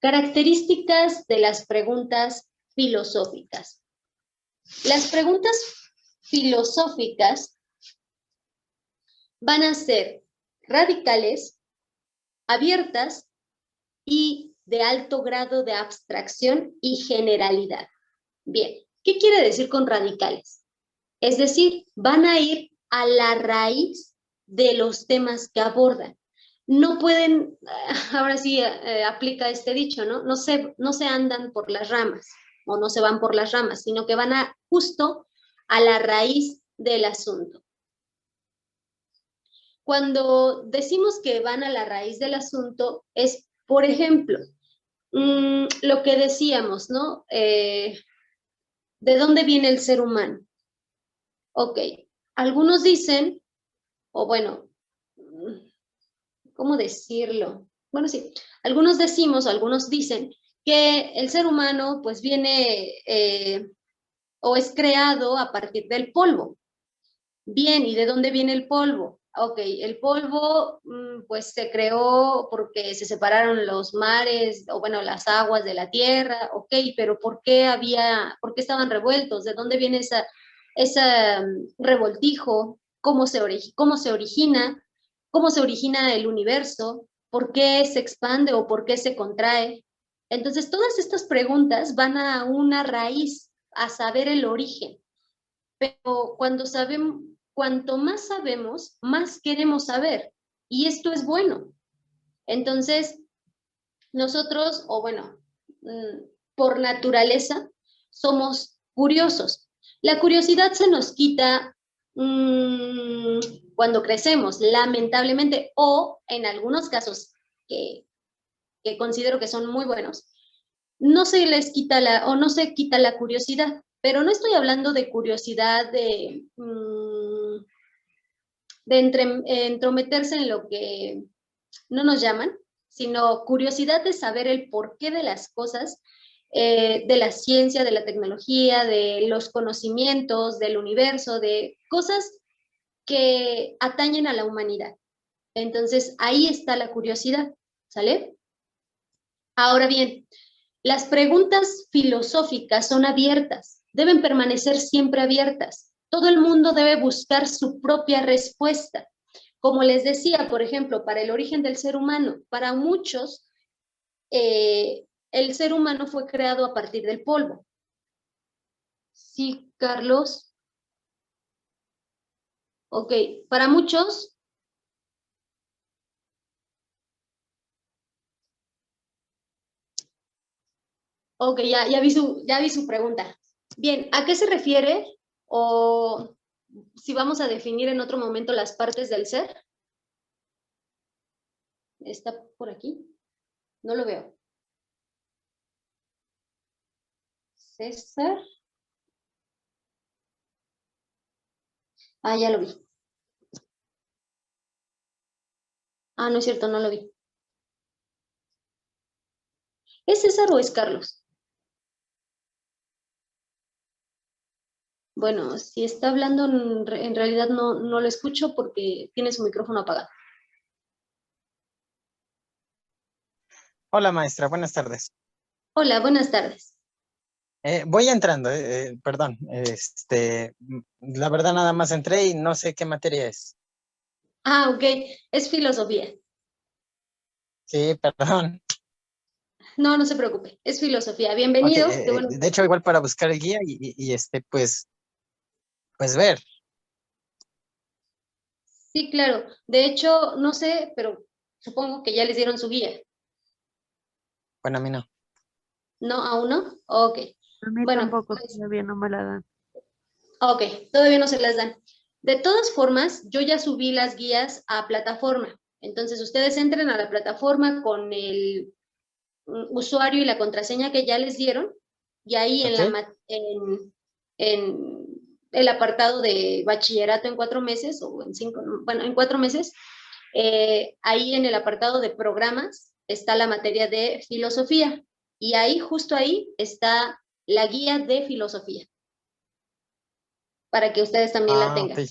Características de las preguntas filosóficas. Las preguntas filosóficas van a ser radicales, abiertas y de alto grado de abstracción y generalidad. Bien, ¿qué quiere decir con radicales? Es decir, van a ir a la raíz de los temas que abordan. No pueden, ahora sí aplica este dicho, ¿no? No se andan por las ramas o no se van por las ramas, sino que van justo a la raíz del asunto. Cuando decimos que van a la raíz del asunto es, por ejemplo, lo que decíamos, ¿no? ¿De dónde viene el ser humano? Ok, algunos dicen, o bueno, ¿cómo decirlo? Bueno, sí, algunos decimos, algunos dicen que el ser humano pues viene o es creado a partir del polvo. Bien, ¿y de dónde viene el polvo? Ok, el polvo pues se creó porque se separaron los mares, o bueno, las aguas de la tierra, ok, pero ¿por qué estaban revueltos? ¿De dónde viene ese revoltijo? ¿Cómo se origina? ¿Cómo se origina el universo? ¿Por qué se expande o por qué se contrae? Entonces, todas estas preguntas van a una raíz, a saber el origen. Pero cuanto más sabemos, más queremos saber. Y esto es bueno. Entonces, nosotros, o bueno, por naturaleza, somos curiosos. La curiosidad se nos quita cuando crecemos, lamentablemente, o en algunos casos que considero que son muy buenos, no se les quita no se quita la curiosidad. Pero no estoy hablando de curiosidad de entrometerse en lo que no nos llaman, sino curiosidad de saber el porqué de las cosas, de la ciencia, de la tecnología, de los conocimientos, del universo, de cosas que atañen a la humanidad. Entonces, ahí está la curiosidad, ¿sale? Ahora bien, las preguntas filosóficas son abiertas, deben permanecer siempre abiertas. Todo el mundo debe buscar su propia respuesta. Como les decía, por ejemplo, para el origen del ser humano, para muchos, el ser humano fue creado a partir del polvo. Sí, Carlos. Ok, para muchos. Ok, ya vi su pregunta. Bien, ¿a qué se refiere? O si vamos a definir en otro momento las partes del ser. ¿Está por aquí? No lo veo. César. Ah, ya lo vi. Ah, no es cierto, no lo vi. ¿Es César o es Carlos? Bueno, si está hablando, en realidad no lo escucho porque tiene su micrófono apagado. Hola maestra, buenas tardes. Hola, buenas tardes. Voy entrando, perdón. La verdad nada más entré y no sé qué materia es. Ah, ok, es filosofía. Sí, perdón. No, no se preocupe, es filosofía. Ok, Bienvenido. Qué bueno. de hecho igual para buscar el guía pues ver. Sí, claro. De hecho, no sé, pero supongo que ya les dieron su guía. Bueno, a mí no. ¿No? ¿Aún no? Ok. A mí Bueno, tampoco, pues, todavía no me la dan. ok, todavía no se las dan. De todas formas, yo ya subí las guías a plataforma. Entonces, ustedes entren a la plataforma con el usuario y la contraseña que ya les dieron, y ahí Ok. en el apartado de bachillerato en 4 meses, o en 5, bueno, en 4 meses, ahí en el apartado de programas está la materia de filosofía, y ahí, justo ahí, está la guía de filosofía, para que ustedes también la Ah, ok. tengan.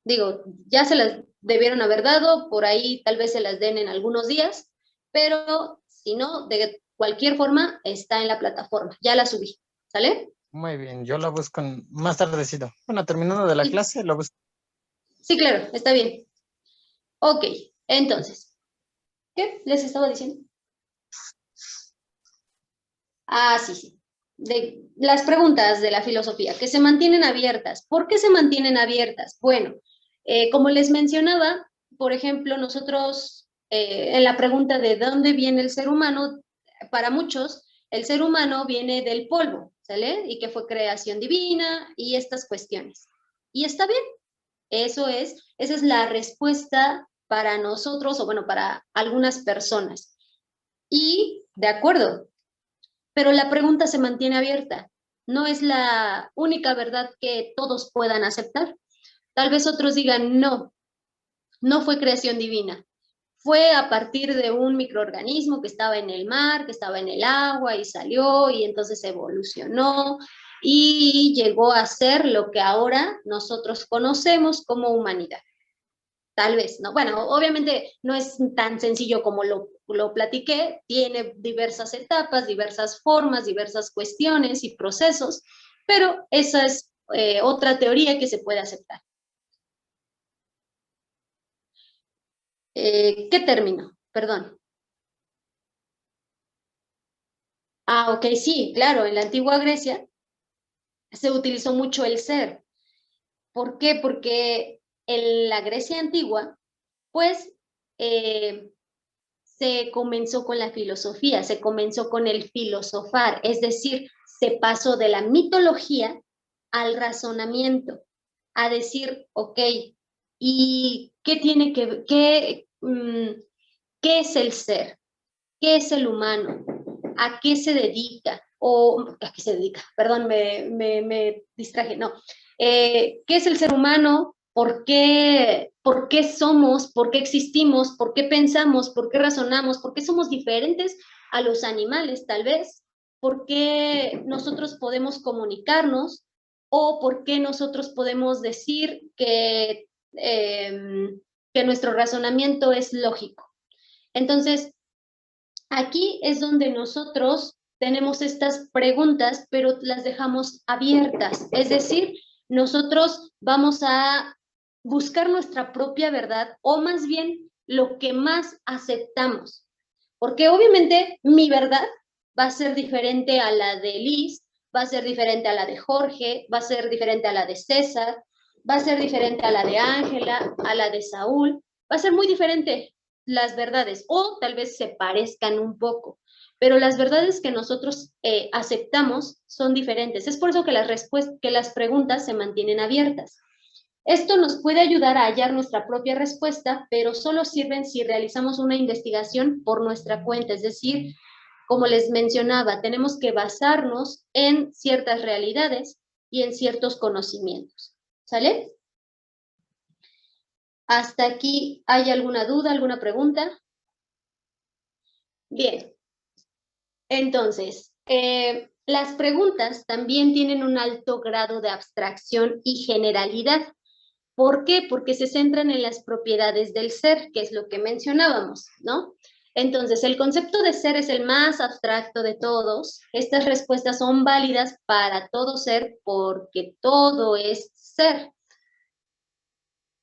Digo, ya se las debieron haber dado, por ahí tal vez se las den en algunos días, pero si no, de cualquier forma está en la plataforma, ya la subí, ¿sale? Muy bien, yo lo busco más tardecito. Bueno, terminando de la Sí, clase, lo busco. sí, claro, está bien. Ok, entonces, ¿qué les estaba diciendo? Ah, sí, sí. De las preguntas de la filosofía, que se mantienen abiertas. ¿Por qué se mantienen abiertas? Bueno, como les mencionaba, por ejemplo, nosotros en la pregunta de dónde viene el ser humano, para muchos, el ser humano viene del polvo, ¿sale? Y que fue creación divina y estas cuestiones. Y está bien, esa es la respuesta para nosotros, o bueno, para algunas personas. Y de acuerdo, pero la pregunta se mantiene abierta. No es la única verdad que todos puedan aceptar. Tal vez otros digan, no, no fue creación divina. Fue a partir de un microorganismo que estaba en el mar, que estaba en el agua y salió y entonces evolucionó y llegó a ser lo que ahora nosotros conocemos como humanidad. Tal vez, ¿no? Bueno, obviamente no es tan sencillo como lo platiqué, tiene diversas etapas, diversas formas, diversas cuestiones y procesos, pero esa es otra teoría que se puede aceptar. ¿Qué término? Perdón. Ah, ok, sí, claro, en la antigua Grecia se utilizó mucho el ser. ¿Por qué? Porque en la Grecia antigua, pues, se comenzó con la filosofía, se comenzó con el filosofar, es decir, se pasó de la mitología al razonamiento, a decir, ok, ¿y qué tiene qué es el ser? ¿Qué es el humano? ¿A qué se dedica? O, ¿a qué se dedica? Perdón, me distraje, no. ¿Qué es el ser humano? Por qué somos? ¿Por qué existimos? ¿Por qué pensamos? ¿Por qué razonamos? ¿Por qué somos diferentes a los animales, tal vez? ¿Por qué nosotros podemos comunicarnos? ¿O por qué nosotros podemos decir que nuestro razonamiento es lógico? Entonces, aquí es donde nosotros tenemos estas preguntas, pero las dejamos abiertas. Es decir, nosotros vamos a buscar nuestra propia verdad, o más bien lo que más aceptamos. Porque obviamente mi verdad va a ser diferente a la de Liz, va a ser diferente a la de Jorge, va a ser diferente a la de César, va a ser diferente a la de Ángela, a la de Saúl, va a ser muy diferente las verdades, o tal vez se parezcan un poco, pero las verdades que nosotros aceptamos son diferentes. Es por eso que las preguntas se mantienen abiertas. Esto nos puede ayudar a hallar nuestra propia respuesta, pero solo sirven si realizamos una investigación por nuestra cuenta, es decir, como les mencionaba, tenemos que basarnos en ciertas realidades y en ciertos conocimientos. ¿Sale? ¿Hasta aquí hay alguna duda, alguna pregunta? Bien. Entonces, las preguntas también tienen un alto grado de abstracción y generalidad. ¿Por qué? Porque se centran en las propiedades del ser, que es lo que mencionábamos, ¿no? Entonces, el concepto de ser es el más abstracto de todos. Estas respuestas son válidas para todo ser porque todo es ser.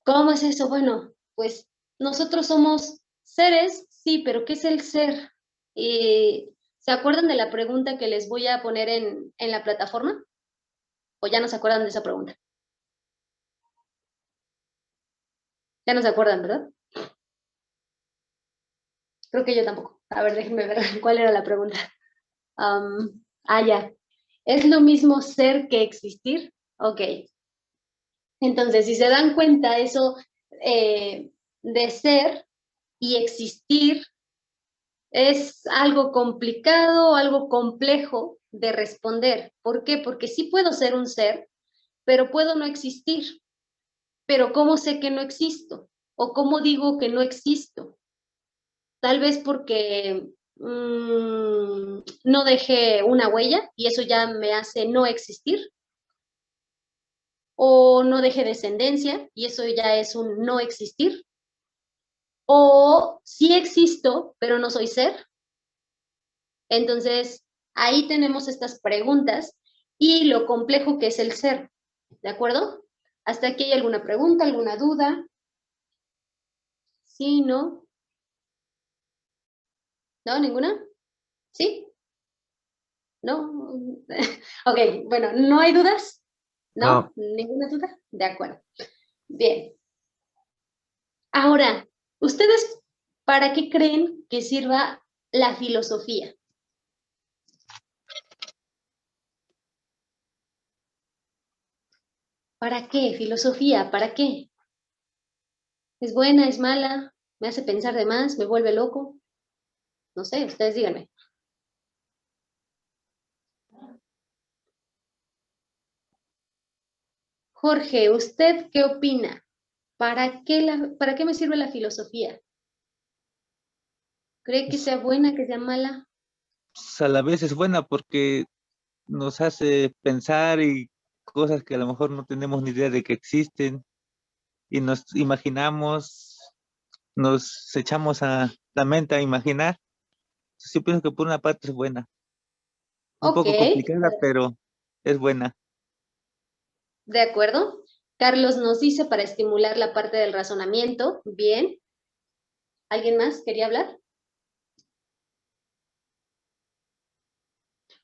¿Cómo es eso? Bueno, pues nosotros somos seres, sí, pero ¿qué es el ser? ¿Se acuerdan de la pregunta que les voy a poner en la plataforma? ¿O ya no se acuerdan de esa pregunta? Ya no se acuerdan, ¿verdad? Creo que yo tampoco. A ver, déjenme ver cuál era la pregunta. Ya. ¿Es lo mismo ser que existir? Ok. Entonces, si se dan cuenta, eso de ser y existir es algo complicado, algo complejo de responder. ¿Por qué? Porque sí puedo ser un ser, pero puedo no existir. Pero ¿cómo sé que no existo? ¿O cómo digo que no existo? Tal vez porque no dejé una huella y eso ya me hace no existir. O no dejé descendencia y eso ya es un no existir. O sí existo, pero no soy ser. Entonces, ahí tenemos estas preguntas y lo complejo que es el ser. ¿De acuerdo? ¿Hasta aquí hay alguna pregunta, alguna duda? ¿Sí, no? ¿No? ¿Ninguna? ¿Sí? ¿No? Ok, bueno, ¿no hay dudas? ¿No? ¿Ninguna duda? De acuerdo. Bien. Ahora, ¿ustedes para qué creen que sirva la filosofía? ¿Para qué? Filosofía, ¿para qué? ¿Es buena, es mala? ¿Me hace pensar de más? ¿Me vuelve loco? No sé, ustedes díganme. Jorge, ¿usted qué opina? ¿Para qué me sirve la filosofía? ¿Cree que sea buena, que sea mala? Pues, a la vez es buena porque nos hace pensar y cosas que a lo mejor no tenemos ni idea de que existen y nos imaginamos, nos echamos a la mente a imaginar. Entonces, yo pienso que por una parte es buena. Un Ok, poco complicada, pero es buena. de acuerdo. Carlos nos dice para estimular la parte del razonamiento. Bien. ¿Alguien más quería hablar?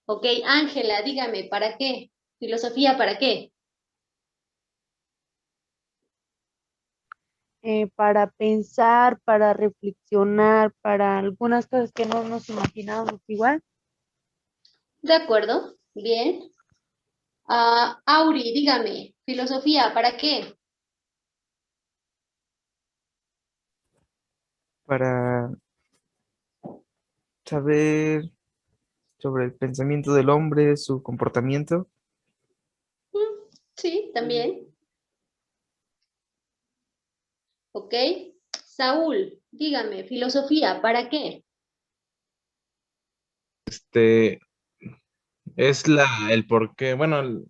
Ok, Ángela, dígame, ¿para qué? Filosofía, ¿para qué? Para pensar, para reflexionar, para algunas cosas que no nos imaginábamos igual. De acuerdo, bien. Auri, dígame, filosofía, ¿para qué? Para saber sobre el pensamiento del hombre, su comportamiento. Sí, también. Ok. Saúl, dígame, filosofía, ¿para qué? Es el porqué, bueno,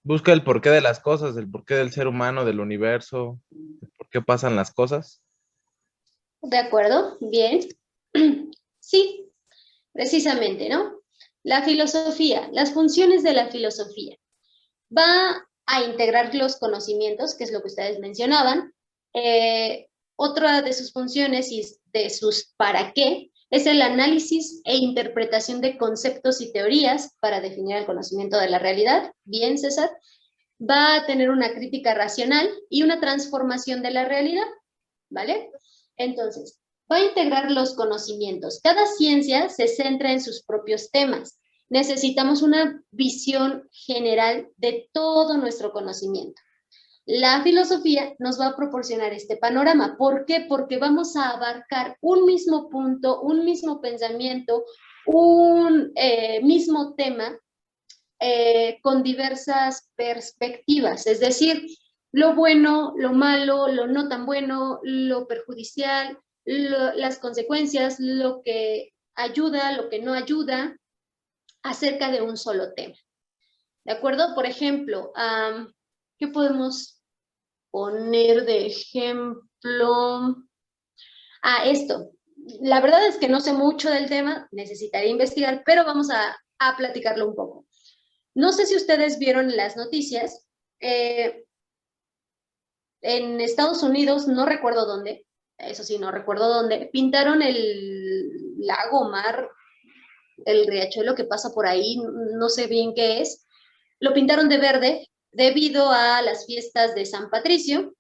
busca el porqué de las cosas, el porqué del ser humano, del universo, el por qué pasan las cosas. De acuerdo, bien. Sí, precisamente, ¿no? La filosofía, las funciones de la filosofía. Va a integrar los conocimientos, que es lo que ustedes mencionaban. Otra de sus funciones y de sus para qué es el análisis e interpretación de conceptos y teorías para definir el conocimiento de la realidad. Bien, César. Va a tener una crítica racional y una transformación de la realidad, ¿vale? Entonces, va a integrar los conocimientos. Cada ciencia se centra en sus propios temas. Necesitamos una visión general de todo nuestro conocimiento. La filosofía nos va a proporcionar este panorama. ¿Por qué? Porque vamos a abarcar un mismo punto, un mismo pensamiento, un mismo tema con diversas perspectivas. Es decir, lo bueno, lo malo, lo no tan bueno, lo perjudicial, las consecuencias, lo que ayuda, lo que no ayuda, acerca de un solo tema. ¿De acuerdo? Por ejemplo, ¿qué podemos poner de ejemplo? Esto. La verdad es que no sé mucho del tema, necesitaría investigar, pero vamos a platicarlo un poco. No sé si ustedes vieron las noticias. En Estados Unidos, no recuerdo dónde, eso sí, no recuerdo dónde, pintaron el lago, mar, el riachuelo que pasa por ahí, no sé bien qué es, lo pintaron de verde debido a las fiestas de San Patricio.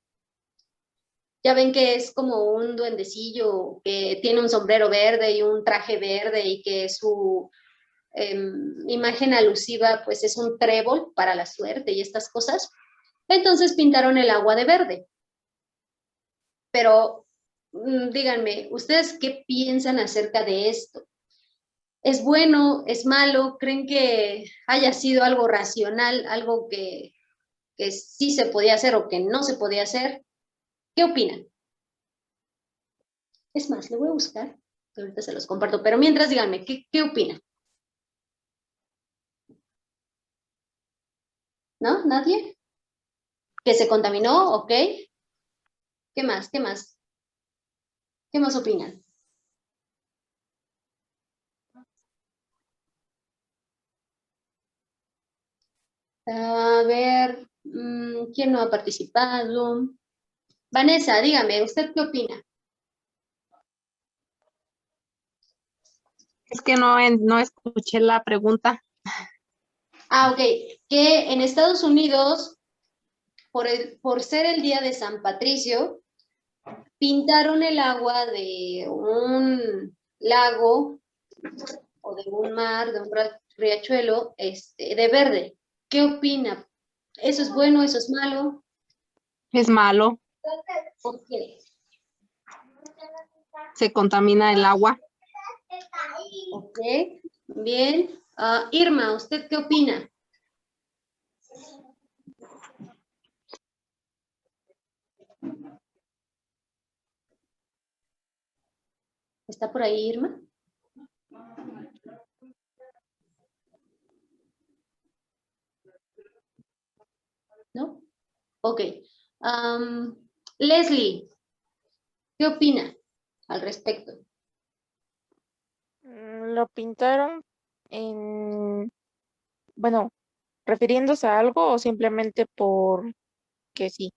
Ya ven que es como un duendecillo que tiene un sombrero verde y un traje verde y que su imagen alusiva pues es un trébol para la suerte y estas cosas. Entonces pintaron el agua de verde. Pero díganme, ¿ustedes qué piensan acerca de esto? ¿Es bueno? ¿Es malo? ¿Creen que haya sido algo racional, algo que sí se podía hacer o que no se podía hacer? ¿Qué opinan? Es más, le voy a buscar, que ahorita se los comparto, pero mientras díganme, ¿qué opinan? ¿No? ¿Nadie? ¿Que se contaminó? ¿Ok? ¿Qué más? ¿Qué más? ¿Qué más opinan? A ver, ¿quién no ha participado? Vanessa, dígame, ¿usted qué opina? Es que no escuché la pregunta. Ok, que en Estados Unidos, por ser el día de San Patricio, pintaron el agua de un lago o de un mar, de un riachuelo, de verde. ¿Qué opina? ¿Eso es bueno, eso es malo? Es malo, ¿Por qué? se contamina el agua. Ok, bien. Irma, ¿usted qué opina? ¿Está por ahí Irma? ¿No? Ok. Leslie, ¿qué opina al respecto? Lo pintaron en, bueno, refiriéndose a algo o simplemente por que sí.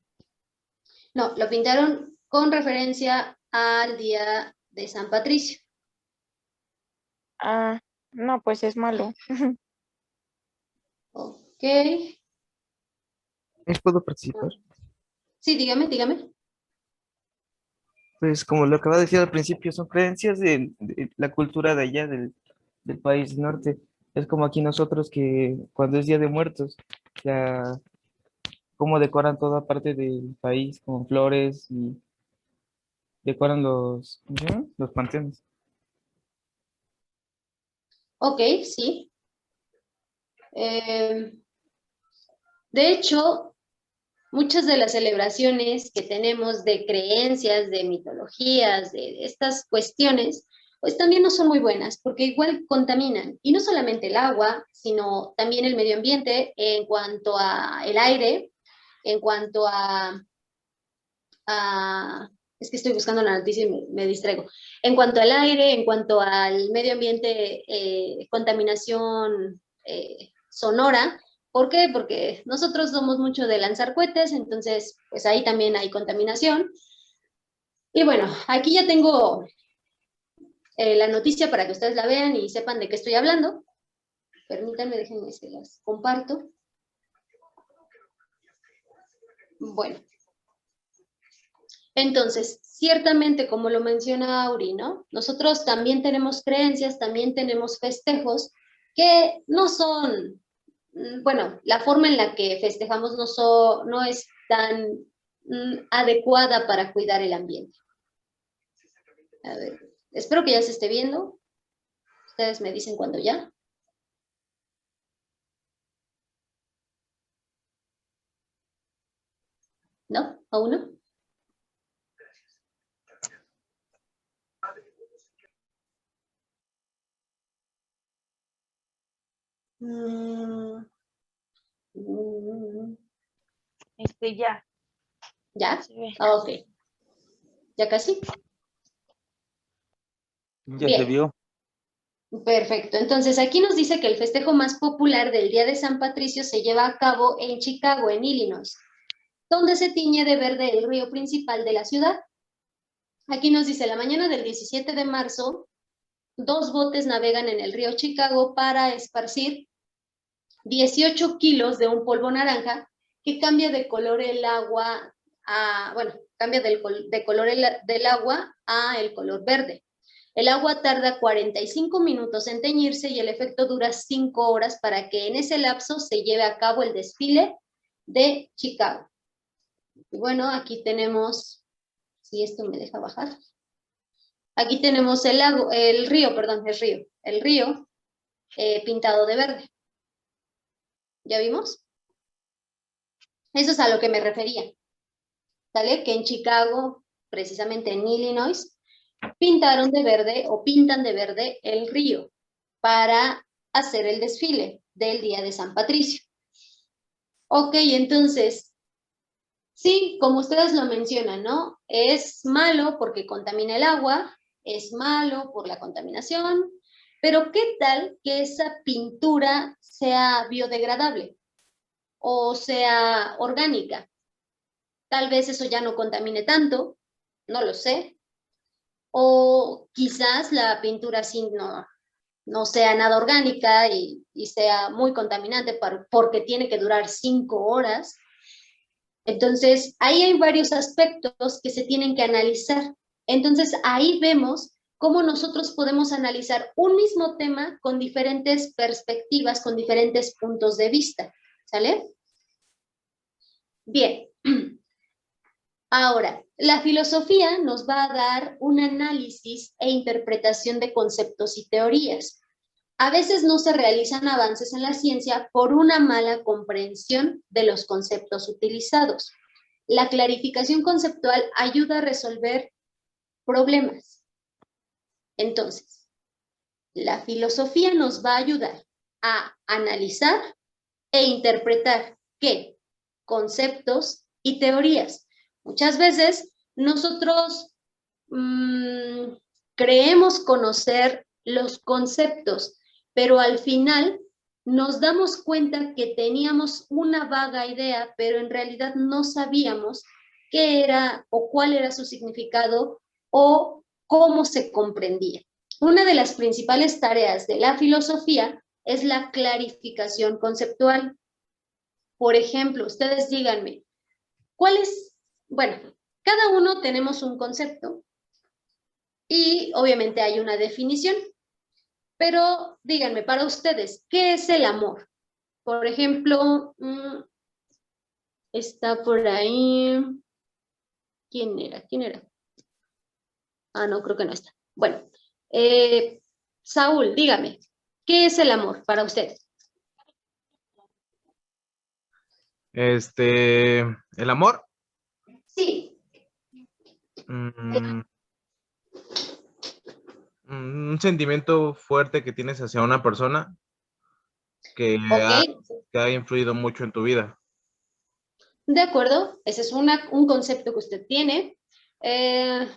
No, lo pintaron con referencia al día de San Patricio. No, pues es malo. Ok. ¿Puedo participar? Sí, dígame. Pues como lo acaba de decir al principio, son creencias de la cultura de allá, del país norte. Es como aquí nosotros que cuando es Día de Muertos, ya como decoran toda parte del país con flores y decoran ¿cómo se llama? Los panteones. Ok, sí. De hecho, muchas de las celebraciones que tenemos de creencias, de mitologías, de estas cuestiones, pues también no son muy buenas, porque igual contaminan, y no solamente el agua, sino también el medio ambiente en cuanto a el aire, en cuanto es que estoy buscando la noticia y me distraigo. En cuanto al aire, en cuanto al medio ambiente, contaminación sonora. ¿Por qué? Porque nosotros somos mucho de lanzar cohetes, entonces pues ahí también hay contaminación. Y bueno, aquí ya tengo la noticia para que ustedes la vean y sepan de qué estoy hablando. Permítanme, déjenme se las comparto. Bueno. Entonces, ciertamente, como lo menciona Auri, ¿no? Nosotros también tenemos creencias, también tenemos festejos que no son bueno, la forma en la que festejamos no es tan adecuada para cuidar el ambiente. A ver, espero que ya se esté viendo. Ustedes me dicen cuando ya. ¿No? ¿Aún no? Ya. ¿Ya? Se ve. Ah, ok. ¿Ya casi? Ya Bien. se vio. Perfecto. Entonces, aquí nos dice que el festejo más popular del Día de San Patricio se lleva a cabo en Chicago, en Illinois, donde se tiñe de verde el río principal de la ciudad. Aquí nos dice, la mañana del 17 de marzo, 2 botes navegan en el río Chicago para esparcir 18 kilos de un polvo naranja que cambia de color el agua cambia de color del agua a el color verde. El agua tarda 45 minutos en teñirse y el efecto dura 5 horas para que en ese lapso se lleve a cabo el desfile de Chicago. Y bueno, aquí tenemos, si esto me deja bajar, aquí tenemos el río pintado de verde. ¿Ya vimos? Eso es a lo que me refería. ¿Vale? Que en Chicago, precisamente en Illinois, pintaron de verde o pintan de verde el río para hacer el desfile del Día de San Patricio. Ok, entonces, sí, como ustedes lo mencionan, ¿no? Es malo porque contamina el agua, es malo por la contaminación, pero ¿qué tal que esa pintura sea biodegradable o sea orgánica? Tal vez eso ya no contamine tanto, no lo sé. O quizás la pintura sí no sea nada orgánica y sea muy contaminante porque tiene que durar 5 horas. Entonces, ahí hay varios aspectos que se tienen que analizar. Entonces, ahí vemos cómo nosotros podemos analizar un mismo tema con diferentes perspectivas, con diferentes puntos de vista. ¿Sale? Bien. Ahora, la filosofía nos va a dar un análisis e interpretación de conceptos y teorías. A veces no se realizan avances en la ciencia por una mala comprensión de los conceptos utilizados. La clarificación conceptual ayuda a resolver problemas. Entonces, la filosofía nos va a ayudar a analizar e interpretar ¿qué? Conceptos y teorías. Muchas veces nosotros creemos conocer los conceptos, pero al final nos damos cuenta que teníamos una vaga idea, pero en realidad no sabíamos qué era o cuál era su significado o cómo se comprendía. Una de las principales tareas de la filosofía es la clarificación conceptual. Por ejemplo, ustedes díganme, ¿cuál es? Bueno, cada uno tenemos un concepto y obviamente hay una definición, pero díganme, para ustedes, ¿qué es el amor? Por ejemplo, está por ahí, ¿quién era? Ah, no, creo que no está. Bueno, Saúl, dígame, ¿qué es el amor para usted? ¿El amor? Sí. Un sentimiento fuerte que tienes hacia una persona que ha influido mucho en tu vida. De acuerdo, ese es un concepto que usted tiene. ¿Quién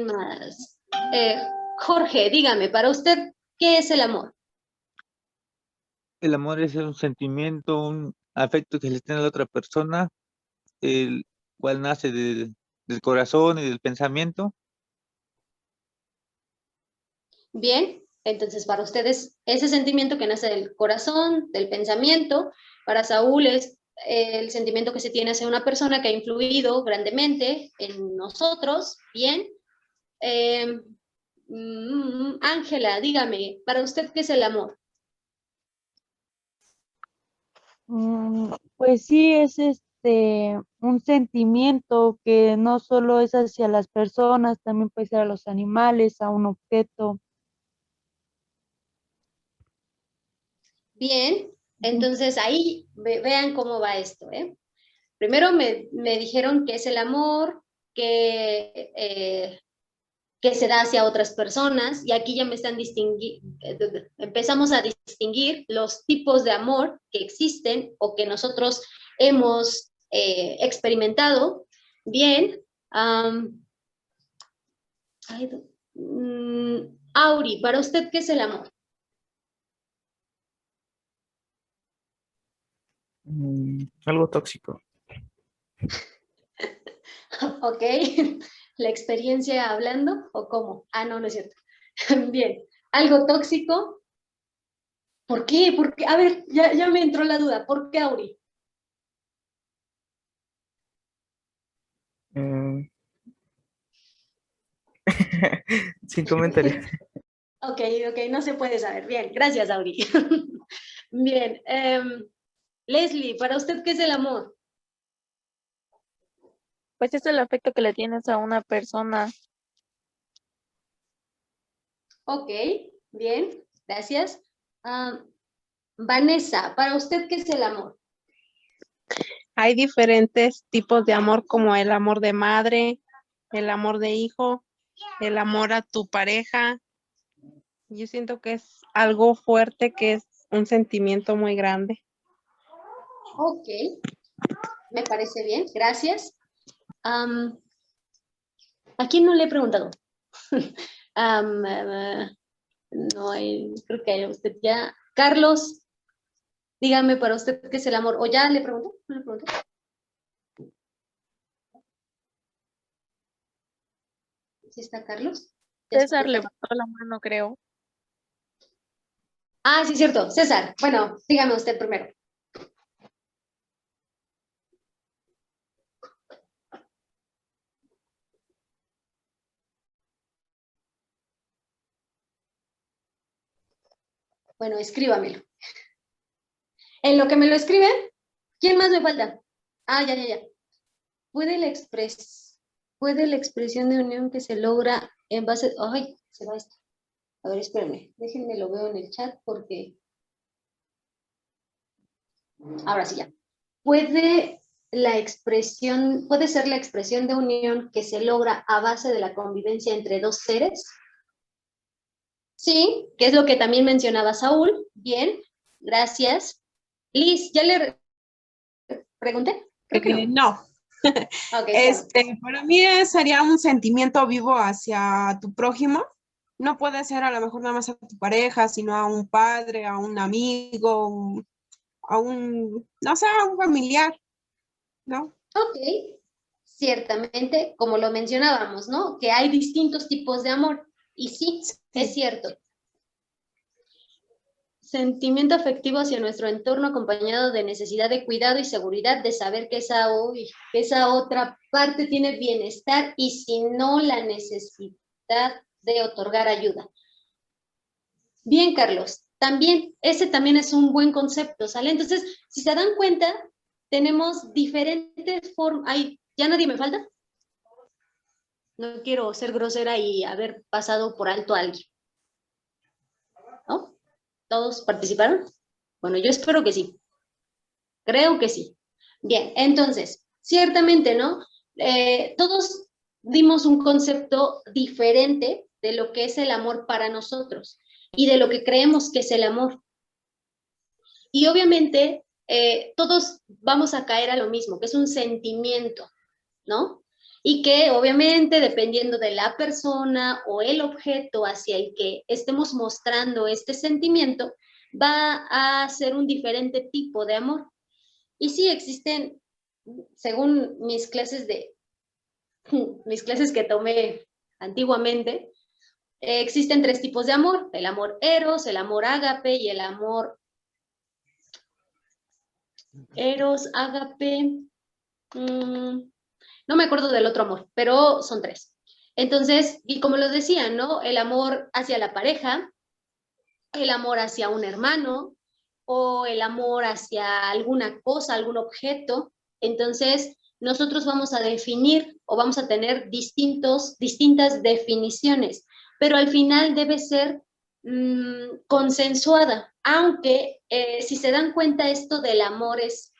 más? Jorge, dígame, para usted, ¿qué es el amor? El amor es un sentimiento, un afecto que se le tiene a la otra persona, el cual nace del corazón y del pensamiento. Bien, entonces para ustedes ese sentimiento que nace del corazón, del pensamiento, para Saúl es el sentimiento que se tiene hacia una persona que ha influido grandemente en nosotros. Bien. Ángela, dígame, para usted, ¿qué es el amor? Pues sí, es un sentimiento que no solo es hacia las personas, también puede ser a los animales, a un objeto. Bien, entonces ahí vean cómo va esto, ¿eh? Primero me dijeron que es el amor que se da hacia otras personas, y aquí ya me están empezamos a distinguir los tipos de amor que existen o que nosotros hemos experimentado. Bien, Auri, ¿para usted qué es el amor? Algo tóxico. Ok, la experiencia hablando, ¿o cómo? Ah, no, no es cierto. Bien, algo tóxico. ¿Por qué? ¿Por qué? A ver, ya me entró la duda. ¿Por qué, Auri? Sin comentarios. Ok, no se puede saber. Bien, gracias, Auri. Bien, Leslie, ¿para usted qué es el amor? Pues es el afecto que le tienes a una persona. Ok, bien, gracias. Vanessa, ¿para usted qué es el amor? Hay diferentes tipos de amor, como el amor de madre, el amor de hijo, el amor a tu pareja. Yo siento que es algo fuerte, que es un sentimiento muy grande. Ok, me parece bien, gracias. ¿A quién no le he preguntado? No hay, creo que usted ya. Carlos, dígame para usted qué es el amor. ¿O ya le preguntó? ¿No le preguntó? ¿Sí está Carlos? César levantó la mano, creo. Ah, sí, cierto. César, bueno, dígame usted primero. Bueno, escríbamelo. En lo que me lo escriben, ¿quién más me falta? Ah, ya. ¿Puede la expresión de unión que se logra en base... Ay, se va esto. A ver, espérenme. Déjenme, lo veo en el chat porque... Ahora sí ya. ¿Puede ser la expresión de unión que se logra a base de la convivencia entre dos seres? Sí, que es lo que también mencionaba Saúl. Bien, gracias. Liz, ¿ya le pregunté? Creo que no. No. Okay, Para mí sería un sentimiento vivo hacia tu prójimo. No puede ser a lo mejor nada más a tu pareja, sino a un padre, a un amigo, no sé, a un familiar, ¿no? Ok, ciertamente, como lo mencionábamos, ¿no? Que hay distintos tipos de amor. Y sí, es cierto. Sentimiento afectivo hacia nuestro entorno acompañado de necesidad de cuidado y seguridad, de saber que esa otra parte tiene bienestar y si no, la necesidad de otorgar ayuda. Bien, Carlos, ese también es un buen concepto, ¿sale? Entonces, si se dan cuenta, tenemos diferentes formas. ¿Ya nadie me falta? No quiero ser grosera y haber pasado por alto a alguien. ¿No? ¿Todos participaron? Bueno, yo espero que sí. Creo que sí. Bien, entonces, ciertamente, ¿no? Todos dimos un concepto diferente de lo que es el amor para nosotros y de lo que creemos que es el amor. Y obviamente, todos vamos a caer a lo mismo, que es un sentimiento, ¿no? Y que obviamente, dependiendo de la persona o el objeto hacia el que estemos mostrando este sentimiento, va a ser un diferente tipo de amor. Y sí existen, según mis clases que tomé antiguamente, existen 3 tipos de amor: el amor eros, el amor ágape y el amor ágape, no me acuerdo del otro amor, pero son 3. Entonces, y como lo decía, ¿no? El amor hacia la pareja, el amor hacia un hermano o el amor hacia alguna cosa, algún objeto. Entonces, nosotros vamos a definir o vamos a tener distintas definiciones, pero al final debe ser consensuada, aunque si se dan cuenta esto del amor es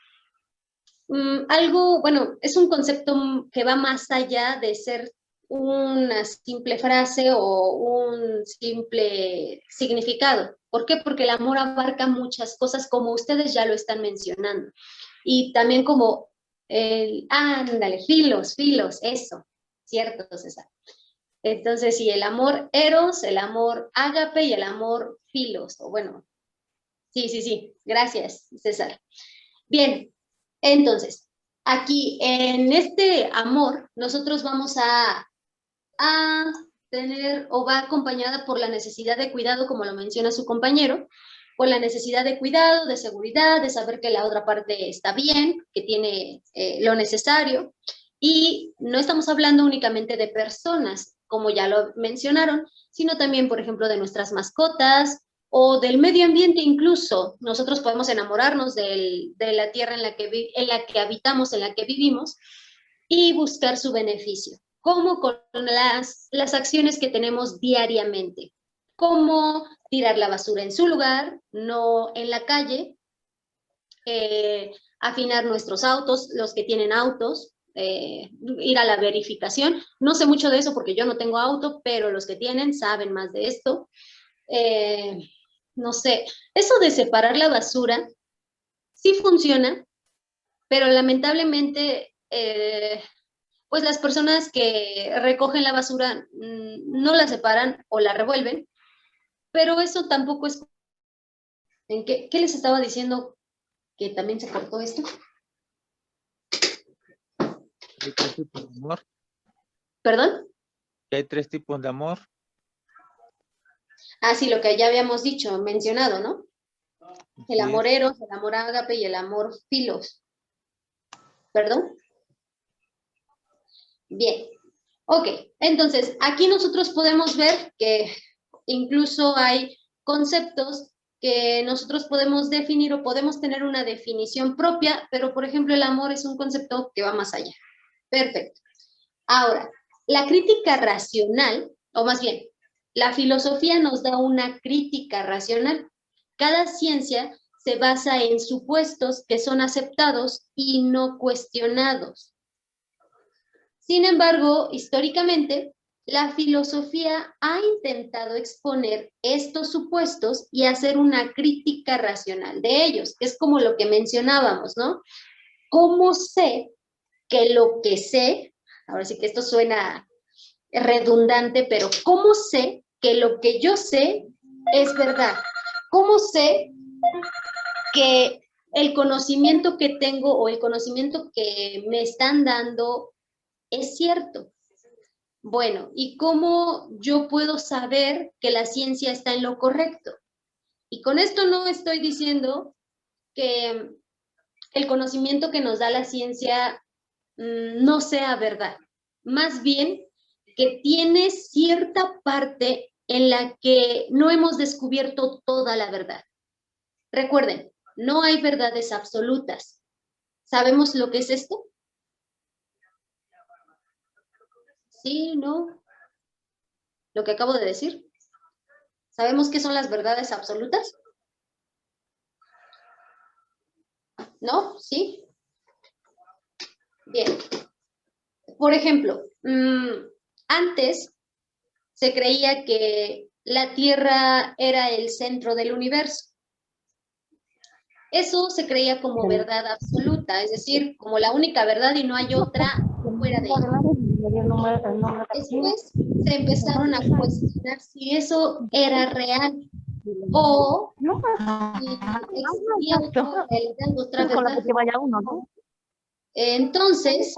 algo, bueno, es un concepto que va más allá de ser una simple frase o un simple significado. ¿Por qué? Porque el amor abarca muchas cosas como ustedes ya lo están mencionando. Y también como ándale, filos, eso, cierto, César. Entonces, sí, el amor eros, el amor ágape y el amor filos, o bueno, sí, gracias, César. Bien, entonces, aquí en este amor, nosotros vamos a tener, o va acompañada por la necesidad de cuidado, como lo menciona su compañero, por la necesidad de cuidado, de seguridad, de saber que la otra parte está bien, que tiene lo necesario, y no estamos hablando únicamente de personas, como ya lo mencionaron, sino también, por ejemplo, de nuestras mascotas, o del medio ambiente incluso. Nosotros podemos enamorarnos de la tierra en la que habitamos, en la que vivimos, y buscar su beneficio. Como con las acciones que tenemos diariamente. Como tirar la basura en su lugar, no en la calle, afinar nuestros autos, los que tienen autos, ir a la verificación. No sé mucho de eso porque yo no tengo auto, pero los que tienen saben más de esto. No sé, eso de separar la basura sí funciona, pero lamentablemente pues las personas que recogen la basura no la separan o la revuelven, pero eso tampoco es... ¿En qué les estaba diciendo que también se cortó esto? Hay 3 tipos de amor. ¿Perdón? Hay 3 tipos de amor. Ah, sí, lo que ya habíamos dicho, mencionado, ¿no? El Sí. amor eros, el amor ágape y el amor filos. ¿Perdón? Bien. Ok, entonces, aquí nosotros podemos ver que incluso hay conceptos que nosotros podemos definir o podemos tener una definición propia, pero por ejemplo el amor es un concepto que va más allá. Perfecto. Ahora, la crítica racional, o más bien, la filosofía nos da una crítica racional. Cada ciencia se basa en supuestos que son aceptados y no cuestionados. Sin embargo, históricamente, la filosofía ha intentado exponer estos supuestos y hacer una crítica racional de ellos. Es como lo que mencionábamos, ¿no? ¿Cómo sé que lo que sé, ahora sí que esto suena redundante, pero ¿cómo sé que lo que yo sé es verdad? ¿Cómo sé que el conocimiento que tengo o el conocimiento que me están dando es cierto? Bueno, ¿y cómo yo puedo saber que la ciencia está en lo correcto? Y con esto no estoy diciendo que el conocimiento que nos da la ciencia no sea verdad. Más bien que tiene cierta parte en la que no hemos descubierto toda la verdad. Recuerden, no hay verdades absolutas. ¿Sabemos lo que es esto? Sí, no. Lo que acabo de decir. ¿Sabemos qué son las verdades absolutas? ¿No? ¿Sí? Bien. Por ejemplo, antes se creía que la Tierra era el centro del universo. Eso se creía como verdad absoluta, es decir, como la única verdad y no hay otra fuera de ella. Después se empezaron a cuestionar si eso era real o si existía otra realidad, otra verdad. Entonces,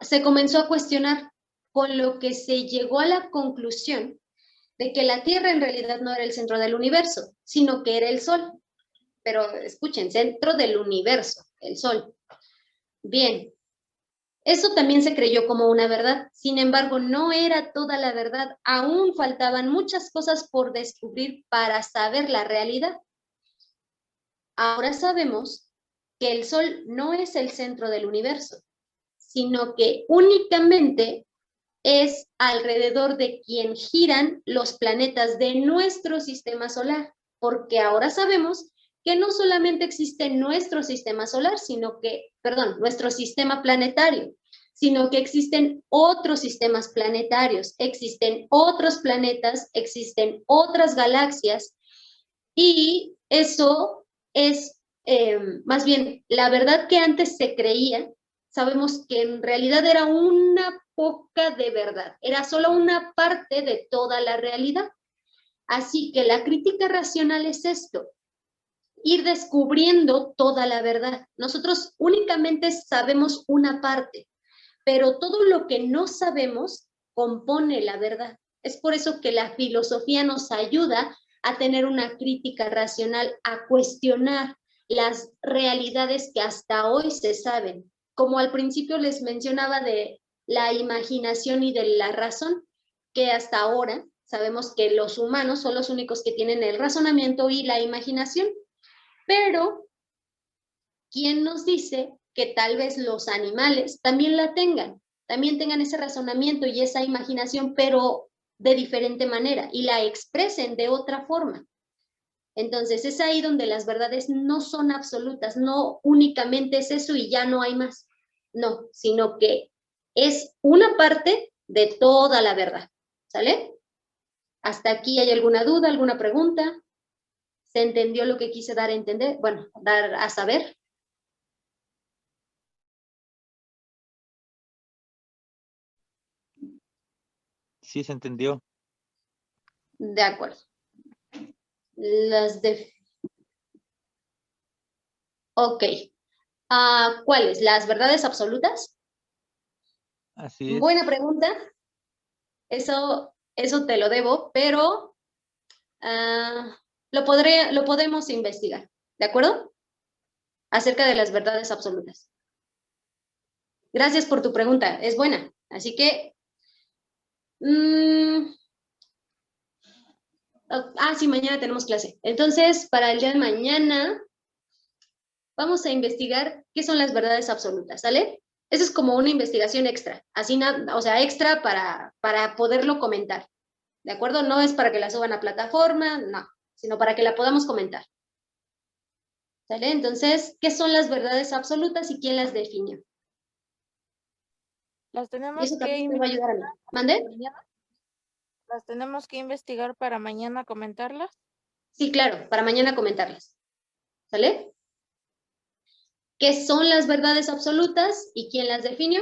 se comenzó a cuestionar, con lo que se llegó a la conclusión de que la Tierra en realidad no era el centro del universo, sino que era el Sol. Pero escuchen, centro del universo, el Sol. Bien. Eso también se creyó como una verdad. Sin embargo, no era toda la verdad. Aún faltaban muchas cosas por descubrir para saber la realidad. Ahora sabemos que el Sol no es el centro del universo, sino que únicamente es alrededor de quien giran los planetas de nuestro sistema solar, porque ahora sabemos que no solamente existe nuestro sistema solar, nuestro sistema planetario, sino que existen otros sistemas planetarios, existen otros planetas, existen otras galaxias, y eso es más bien la verdad que antes se creía. Sabemos que en realidad era una poca de verdad, era solo una parte de toda la realidad. Así que la crítica racional es esto, ir descubriendo toda la verdad. Nosotros únicamente sabemos una parte, pero todo lo que no sabemos compone la verdad. Es por eso que la filosofía nos ayuda a tener una crítica racional, a cuestionar las realidades que hasta hoy se saben. Como al principio les mencionaba de la imaginación y de la razón, que hasta ahora sabemos que los humanos son los únicos que tienen el razonamiento y la imaginación, pero ¿quién nos dice que tal vez los animales también la tengan? También tengan ese razonamiento y esa imaginación, pero de diferente manera, y la expresen de otra forma. Entonces es ahí donde las verdades no son absolutas, no únicamente es eso y ya no hay más. No, sino que es una parte de toda la verdad. ¿Sale? ¿Hasta aquí hay alguna duda, alguna pregunta? ¿Se entendió lo que quise dar a entender? Bueno, dar a saber. Sí, se entendió. De acuerdo. Ok. ¿Cuáles? ¿Las verdades absolutas? Así es. Buena pregunta. Eso te lo debo, pero lo podemos investigar. ¿De acuerdo? Acerca de las verdades absolutas. Gracias por tu pregunta. Es buena. Así que... sí, mañana tenemos clase. Entonces, para el día de mañana vamos a investigar qué son las verdades absolutas, ¿sale? Eso es como una investigación extra, así, o sea, extra para poderlo comentar, ¿de acuerdo? No es para que la suban a plataforma, no, sino para que la podamos comentar. ¿Sale? Entonces, ¿qué son las verdades absolutas y quién las definió? Las Y tenemos eso que también me va a ayudar a mí. ¿Mande? las tenemos que investigar para mañana comentarlas. Sí, claro, para mañana comentarlas. ¿Sale? ¿Qué son las verdades absolutas y quién las definió?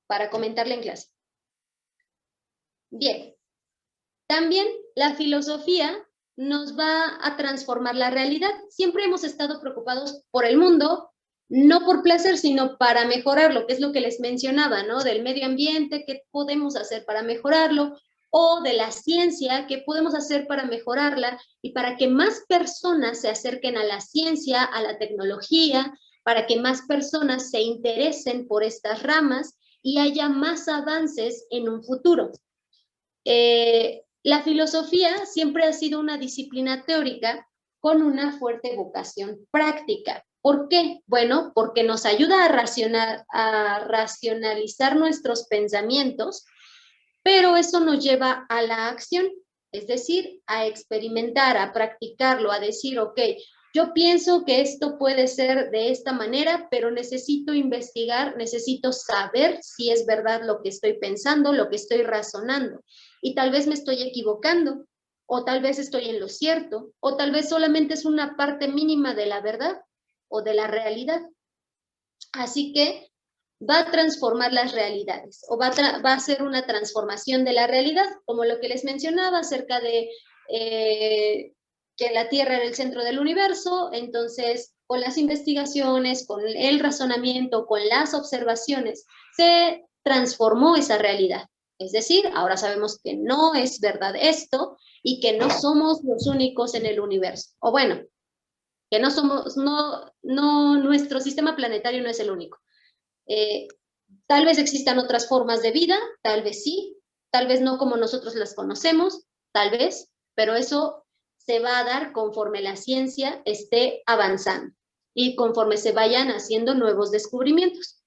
Para comentarla en clase. Bien. También la filosofía nos va a transformar la realidad. Siempre hemos estado preocupados por el mundo, no por placer, sino para mejorarlo, que es lo que les mencionaba, ¿no? Del medio ambiente, qué podemos hacer para mejorarlo, o de la ciencia, qué podemos hacer para mejorarla y para que más personas se acerquen a la ciencia, a la tecnología, para que más personas se interesen por estas ramas y haya más avances en un futuro. La filosofía siempre ha sido una disciplina teórica con una fuerte vocación práctica. ¿Por qué? Bueno, porque nos ayuda a racionalizar nuestros pensamientos, pero eso nos lleva a la acción, es decir, a experimentar, a practicarlo, a decir, ok, yo pienso que esto puede ser de esta manera, pero necesito investigar, necesito saber si es verdad lo que estoy pensando, lo que estoy razonando. Y tal vez me estoy equivocando, o tal vez estoy en lo cierto, o tal vez solamente es una parte mínima de la verdad o de la realidad. Así que va a transformar las realidades, o va a hacer una transformación de la realidad, como lo que les mencionaba acerca de que la Tierra era el centro del universo. Entonces, con las investigaciones, con el razonamiento, con las observaciones, se transformó esa realidad. Es decir, ahora sabemos que no es verdad esto y que no somos los únicos en el universo. O bueno, que no somos, nuestro sistema planetario no es el único. Tal vez existan otras formas de vida, tal vez sí, tal vez no como nosotros las conocemos, tal vez, pero eso se va a dar conforme la ciencia esté avanzando y conforme se vayan haciendo nuevos descubrimientos.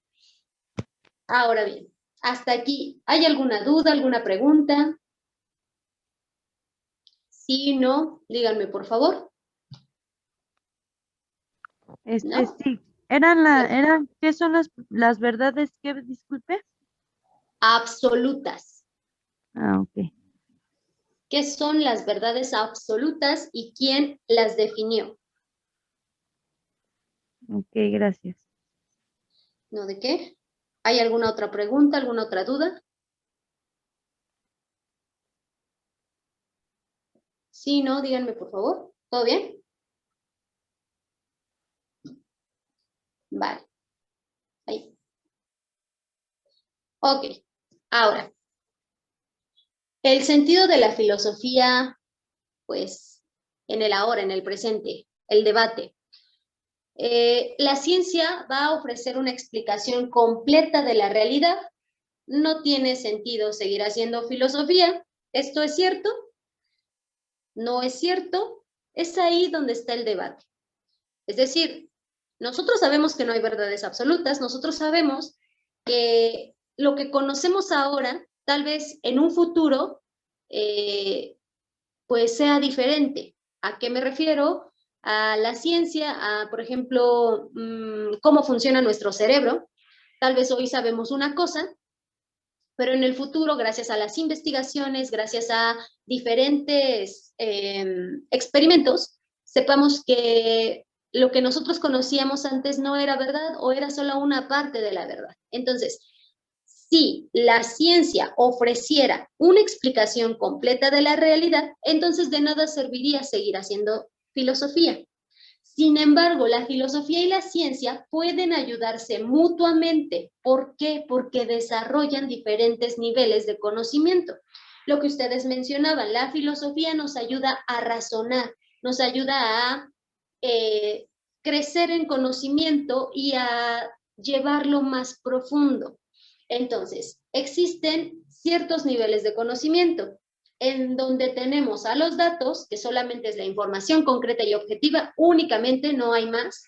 Ahora bien, hasta aquí, ¿hay alguna duda, alguna pregunta? Si no, díganme por favor. ¿No? Sí. ¿Qué son las verdades que, disculpe? Absolutas. Ok. ¿Qué son las verdades absolutas y quién las definió? Ok, gracias. ¿No de qué? ¿Hay alguna otra pregunta, alguna otra duda? Sí, no, díganme por favor. ¿Todo bien? Vale. Ahí. Ok. Ahora, el sentido de la filosofía, pues, en el ahora, en el presente, el debate. La ciencia va a ofrecer una explicación completa de la realidad. No tiene sentido seguir haciendo filosofía. ¿Esto es cierto? ¿No es cierto? Es ahí donde está el debate. Es decir, nosotros sabemos que no hay verdades absolutas, nosotros sabemos que lo que conocemos ahora, tal vez en un futuro, pues sea diferente. ¿A qué me refiero? A la ciencia, a, por ejemplo, cómo funciona nuestro cerebro. Tal vez hoy sabemos una cosa, pero en el futuro, gracias a las investigaciones, gracias a diferentes experimentos, sepamos que lo que nosotros conocíamos antes no era verdad o era solo una parte de la verdad. Entonces, si la ciencia ofreciera una explicación completa de la realidad, entonces de nada serviría seguir haciendo filosofía. Sin embargo, la filosofía y la ciencia pueden ayudarse mutuamente. ¿Por qué? Porque desarrollan diferentes niveles de conocimiento. Lo que ustedes mencionaban, la filosofía nos ayuda a razonar, nos ayuda a crecer en conocimiento y a llevarlo más profundo. Entonces, existen ciertos niveles de conocimiento en donde tenemos a los datos, que solamente es la información concreta y objetiva, únicamente, no hay más,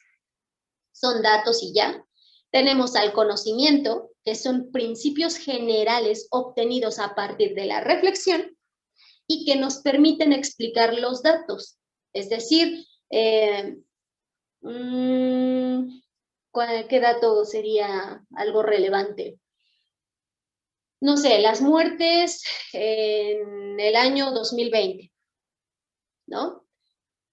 son datos y ya. Tenemos al conocimiento, que son principios generales obtenidos a partir de la reflexión y que nos permiten explicar los datos. Es decir, ¿qué dato sería algo relevante? No sé, las muertes en el año 2020, ¿no?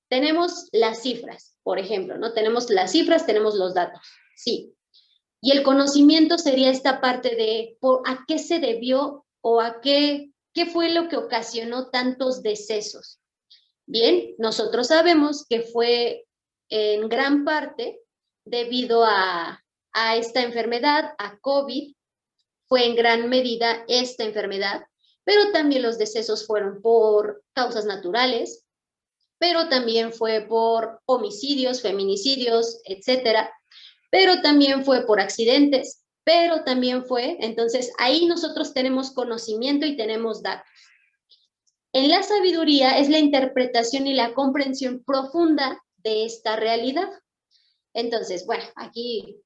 Tenemos las cifras, por ejemplo, ¿no? Tenemos las cifras, tenemos los datos, sí. Y el conocimiento sería esta parte de a qué se debió o a qué fue lo que ocasionó tantos decesos. Bien, nosotros sabemos que fue en gran parte debido a esta enfermedad, a COVID, fue en gran medida esta enfermedad, pero también los decesos fueron por causas naturales, pero también fue por homicidios, feminicidios, etcétera, pero también fue por accidentes, pero también fue, entonces ahí nosotros tenemos conocimiento y tenemos datos. En la sabiduría es la interpretación y la comprensión profunda de esta realidad. Entonces, bueno, aquí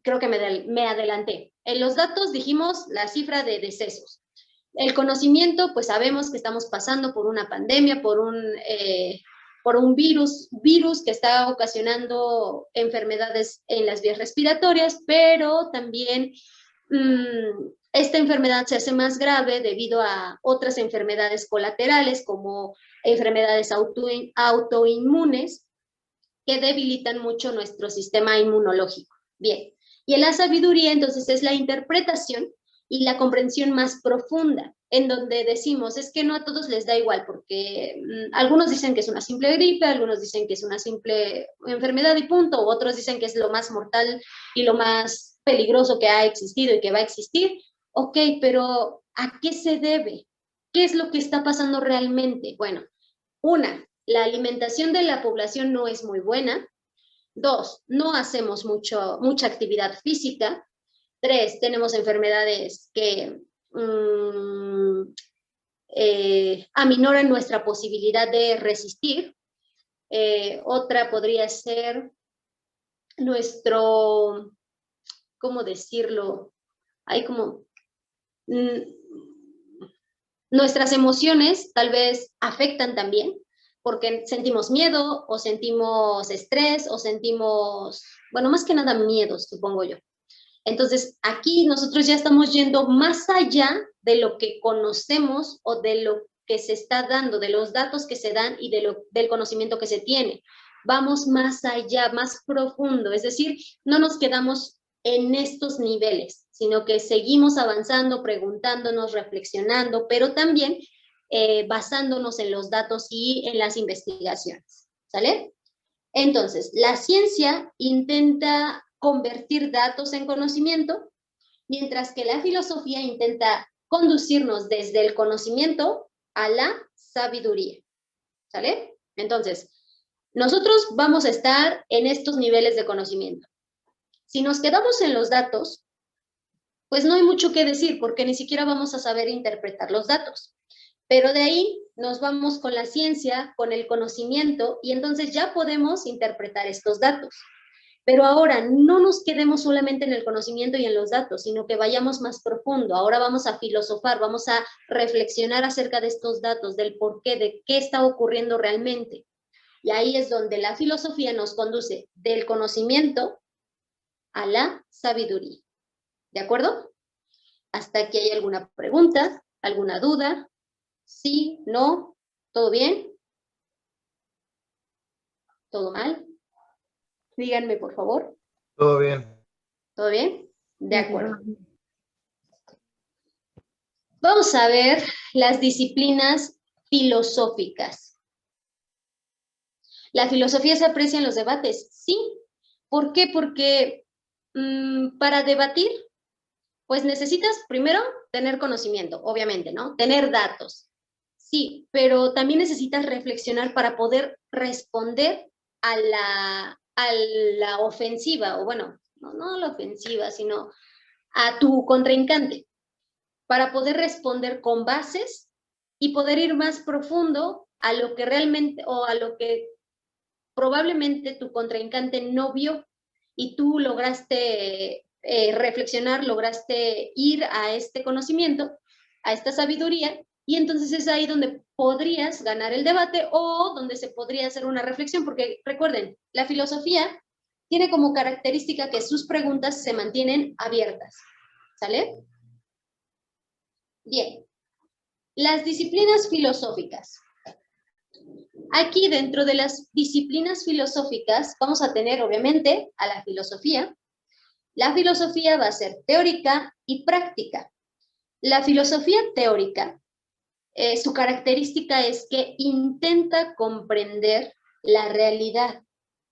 creo que me adelanté. En los datos dijimos la cifra de decesos. El conocimiento, pues sabemos que estamos pasando por una pandemia, por un virus que está ocasionando enfermedades en las vías respiratorias, pero también esta enfermedad se hace más grave debido a otras enfermedades colaterales como enfermedades autoinmunes que debilitan mucho nuestro sistema inmunológico. Bien, y en la sabiduría entonces es la interpretación y la comprensión más profunda, en donde decimos, es que no a todos les da igual, porque algunos dicen que es una simple gripe, algunos dicen que es una simple enfermedad y punto, u otros dicen que es lo más mortal y lo más peligroso que ha existido y que va a existir. Ok, pero ¿a qué se debe? ¿Qué es lo que está pasando realmente? Bueno, la alimentación de la población no es muy buena. 2, no hacemos mucha actividad física. 3, tenemos enfermedades que aminoran nuestra posibilidad de resistir. Otra podría ser nuestro, ¿cómo decirlo? Hay como... nuestras emociones tal vez afectan también, porque sentimos miedo, o sentimos estrés, o sentimos, bueno, más que nada miedo, supongo yo. Entonces, aquí nosotros ya estamos yendo más allá de lo que conocemos o de lo que se está dando, de los datos que se dan y del conocimiento que se tiene. Vamos más allá, más profundo, es decir, no nos quedamos en estos niveles, sino que seguimos avanzando, preguntándonos, reflexionando, pero también basándonos en los datos y en las investigaciones, ¿sale? Entonces, la ciencia intenta convertir datos en conocimiento, mientras que la filosofía intenta conducirnos desde el conocimiento a la sabiduría, ¿sale? Entonces, nosotros vamos a estar en estos niveles de conocimiento. Si nos quedamos en los datos, pues no hay mucho que decir, porque ni siquiera vamos a saber interpretar los datos. Pero de ahí nos vamos con la ciencia, con el conocimiento, y entonces ya podemos interpretar estos datos. Pero ahora no nos quedemos solamente en el conocimiento y en los datos, sino que vayamos más profundo. Ahora vamos a filosofar, vamos a reflexionar acerca de estos datos, del por qué, de qué está ocurriendo realmente. Y ahí es donde la filosofía nos conduce del conocimiento a la sabiduría. ¿De acuerdo? ¿Hasta aquí hay alguna pregunta, alguna duda? ¿Sí? ¿No? ¿Todo bien? ¿Todo mal? Díganme, por favor. Todo bien. ¿Todo bien? De acuerdo. Vamos a ver las disciplinas filosóficas. ¿La filosofía se aprecia en los debates? Sí. ¿Por qué? Porque para debatir, pues necesitas primero tener conocimiento, obviamente, ¿no? Tener datos. Sí, pero también necesitas reflexionar para poder responder a la ofensiva, o bueno, no a la ofensiva, sino a tu contrincante, para poder responder con bases y poder ir más profundo a lo que realmente, o a lo que probablemente tu contrincante no vio, y tú lograste reflexionar, lograste ir a este conocimiento, a esta sabiduría, y entonces es ahí donde podrías ganar el debate o donde se podría hacer una reflexión, porque recuerden, la filosofía tiene como característica que sus preguntas se mantienen abiertas, ¿sale? Bien, las disciplinas filosóficas. Aquí dentro de las disciplinas filosóficas vamos a tener obviamente a la filosofía. La filosofía va a ser teórica y práctica. La filosofía teórica, su característica es que intenta comprender la realidad.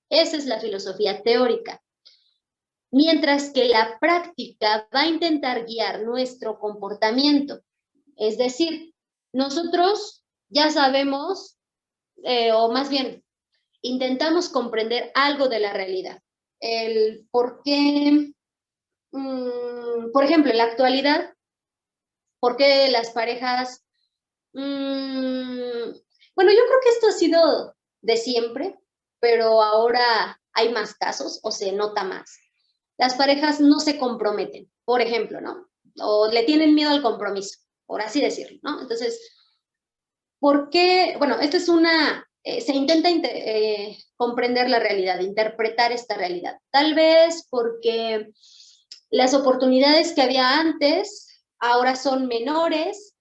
Esa es la filosofía teórica. Mientras que la práctica va a intentar guiar nuestro comportamiento. Es decir, nosotros ya sabemos, o más bien, intentamos comprender algo de la realidad. El por qué, por ejemplo, en la actualidad, por qué las parejas, bueno, yo creo que esto ha sido de siempre, pero ahora hay más casos o se nota más. Las parejas no se comprometen, por ejemplo, ¿no? O le tienen miedo al compromiso, por así decirlo, ¿no? Entonces, ¿por qué? Bueno, esta es una, se intenta comprender la realidad, interpretar esta realidad. Tal vez porque las oportunidades que había antes ahora son menores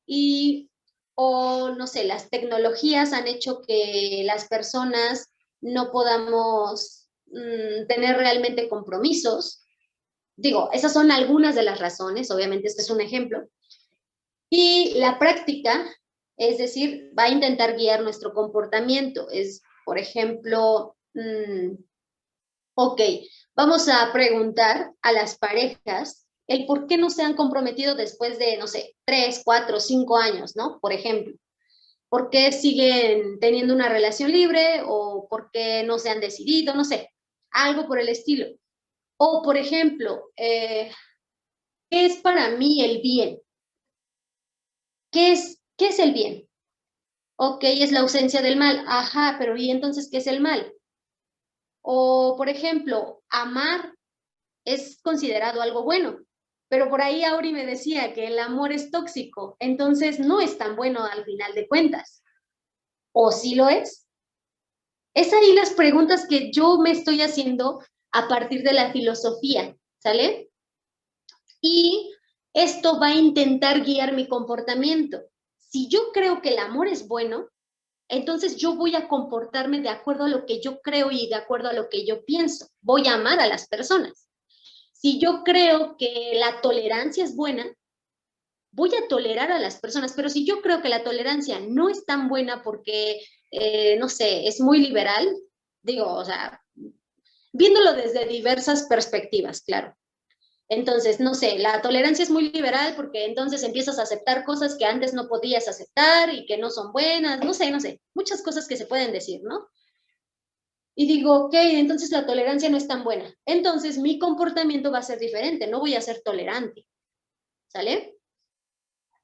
o no sé, las tecnologías han hecho que las personas no podamos tener realmente compromisos. Digo, esas son algunas de las razones, obviamente este es un ejemplo. Y la práctica, es decir, va a intentar guiar nuestro comportamiento. Es, por ejemplo, ok, vamos a preguntar a las parejas el por qué no se han comprometido después de, no sé, 3, 4, 5 años, ¿no? Por ejemplo. ¿Por qué siguen teniendo una relación libre o por qué no se han decidido? No sé, algo por el estilo. O, por ejemplo, ¿qué es para mí el bien? ¿Qué es el bien? Ok, es la ausencia del mal. Ajá, pero ¿y entonces qué es el mal? O, por ejemplo, amar es considerado algo bueno, pero por ahí Auri me decía que el amor es tóxico, entonces no es tan bueno al final de cuentas. ¿O sí lo es? Es ahí las preguntas que yo me estoy haciendo a partir de la filosofía, ¿sale? Y esto va a intentar guiar mi comportamiento. Si yo creo que el amor es bueno, entonces yo voy a comportarme de acuerdo a lo que yo creo y de acuerdo a lo que yo pienso. Voy a amar a las personas. Si yo creo que la tolerancia es buena, voy a tolerar a las personas, pero si yo creo que la tolerancia no es tan buena porque, no sé, es muy liberal, digo, o sea, viéndolo desde diversas perspectivas, claro. Entonces, no sé, la tolerancia es muy liberal porque entonces empiezas a aceptar cosas que antes no podías aceptar y que no son buenas, no sé, muchas cosas que se pueden decir, ¿no? Y digo, ok, entonces la tolerancia no es tan buena. Entonces mi comportamiento va a ser diferente, no voy a ser tolerante, ¿sale?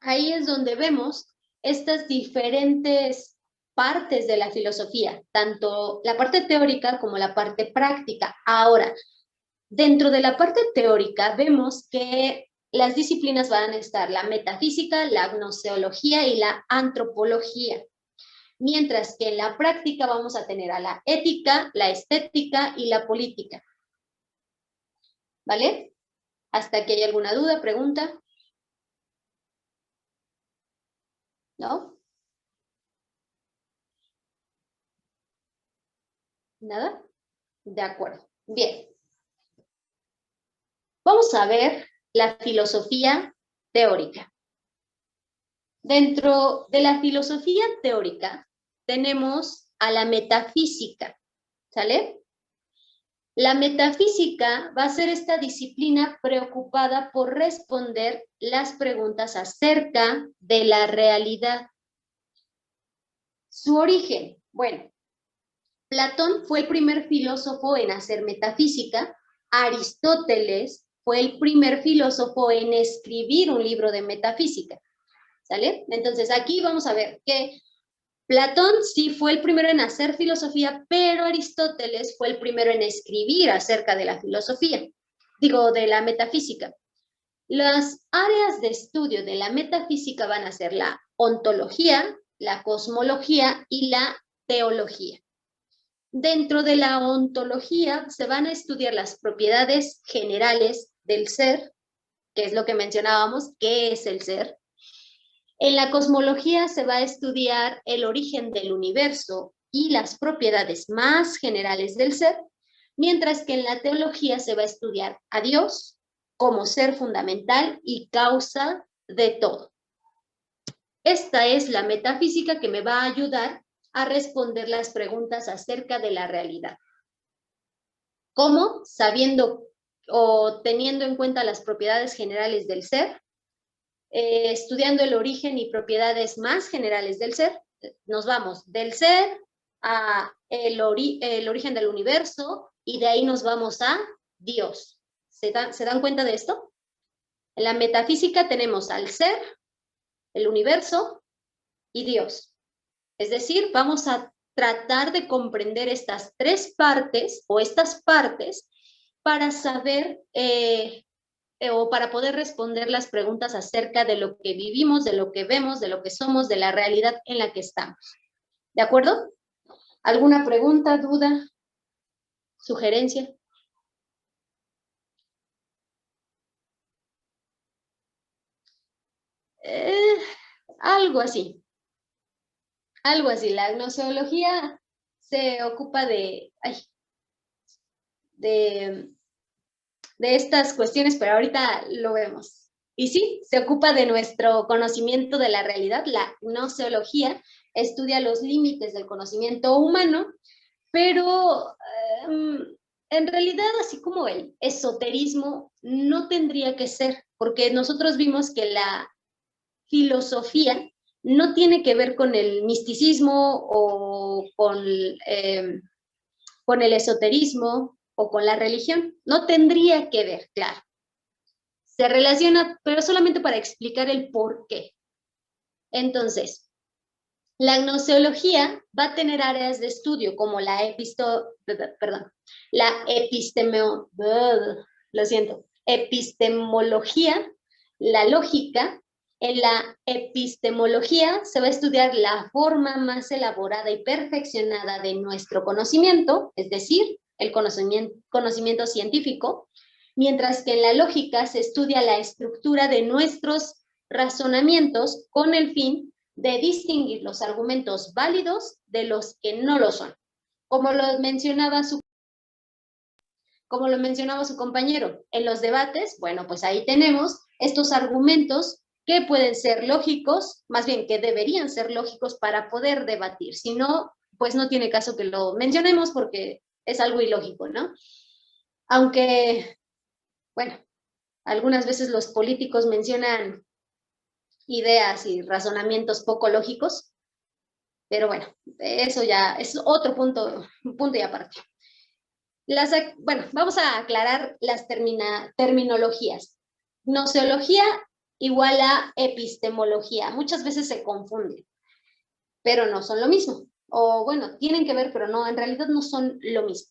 Ahí es donde vemos estas diferentes partes de la filosofía, tanto la parte teórica como la parte práctica. Ahora, dentro de la parte teórica vemos que las disciplinas van a estar la metafísica, la gnoseología y la antropología. Mientras que en la práctica vamos a tener a la ética, la estética y la política. ¿Vale? ¿Hasta aquí hay alguna duda, pregunta? ¿No? ¿Nada? De acuerdo. Bien. Vamos a ver la filosofía teórica. Dentro de la filosofía teórica tenemos a la metafísica, ¿sale? La metafísica va a ser esta disciplina preocupada por responder las preguntas acerca de la realidad. Su origen, bueno, Platón fue el primer filósofo en hacer metafísica, Aristóteles fue el primer filósofo en escribir un libro de metafísica, ¿sale? Entonces aquí vamos a ver que Platón sí fue el primero en hacer filosofía, pero Aristóteles fue el primero en escribir acerca de la filosofía, digo, de la metafísica. Las áreas de estudio de la metafísica van a ser la ontología, la cosmología y la teología. Dentro de la ontología se van a estudiar las propiedades generales del ser, que es lo que mencionábamos, ¿qué es el ser? En la cosmología se va a estudiar el origen del universo y las propiedades más generales del ser, mientras que en la teología se va a estudiar a Dios como ser fundamental y causa de todo. Esta es la metafísica que me va a ayudar a responder las preguntas acerca de la realidad. ¿Cómo? Sabiendo o teniendo en cuenta las propiedades generales del ser, estudiando el origen y propiedades más generales del ser, nos vamos del ser a el origen del universo y de ahí nos vamos a Dios. ¿Se dan cuenta de esto? En la metafísica tenemos al ser, el universo y Dios. Es decir, vamos a tratar de comprender estas tres partes o estas partes para saber o para poder responder las preguntas acerca de lo que vivimos, de lo que vemos, de lo que somos, de la realidad en la que estamos. ¿De acuerdo? ¿Alguna pregunta, duda, sugerencia? Algo así. Algo así. La gnoseología se ocupa de estas cuestiones, pero ahorita lo vemos. Y sí, se ocupa de nuestro conocimiento de la realidad. La gnoseología estudia los límites del conocimiento humano, pero en realidad, así como el esoterismo, no tendría que ser, porque nosotros vimos que la filosofía no tiene que ver con el misticismo o con el esoterismo o con la religión. No tendría que ver, claro. Se relaciona, pero solamente para explicar el por qué. Entonces, la gnoseología va a tener áreas de estudio como la epistemología, la lógica. En la epistemología se va a estudiar la forma más elaborada y perfeccionada de nuestro conocimiento, es decir, el conocimiento científico, mientras que en la lógica se estudia la estructura de nuestros razonamientos con el fin de distinguir los argumentos válidos de los que no lo son. Como lo mencionaba su compañero, en los debates, bueno, pues ahí tenemos estos argumentos que pueden ser lógicos, más bien que deberían ser lógicos para poder debatir. Si no, pues no tiene caso que lo mencionemos porque es algo ilógico, ¿no? Aunque, bueno, algunas veces los políticos mencionan ideas y razonamientos poco lógicos, pero bueno, eso ya es otro punto y aparte. Bueno, vamos a aclarar las terminologías. Gnoseología igual a epistemología. Muchas veces se confunden, pero no son lo mismo. O bueno, tienen que ver, pero no, en realidad no son lo mismo.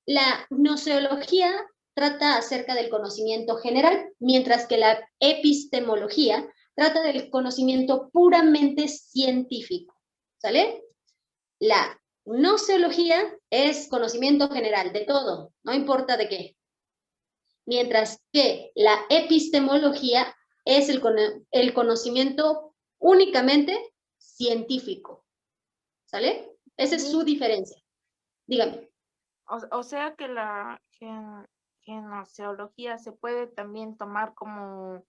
La gnoseología trata acerca del conocimiento general, mientras que la epistemología trata del conocimiento puramente científico, ¿sale? La gnoseología es conocimiento general, de todo, no importa de qué. Mientras que la epistemología es el conocimiento únicamente científico, ¿sale? Esa es su diferencia. Dígame. O sea que la gnoseología se puede también tomar como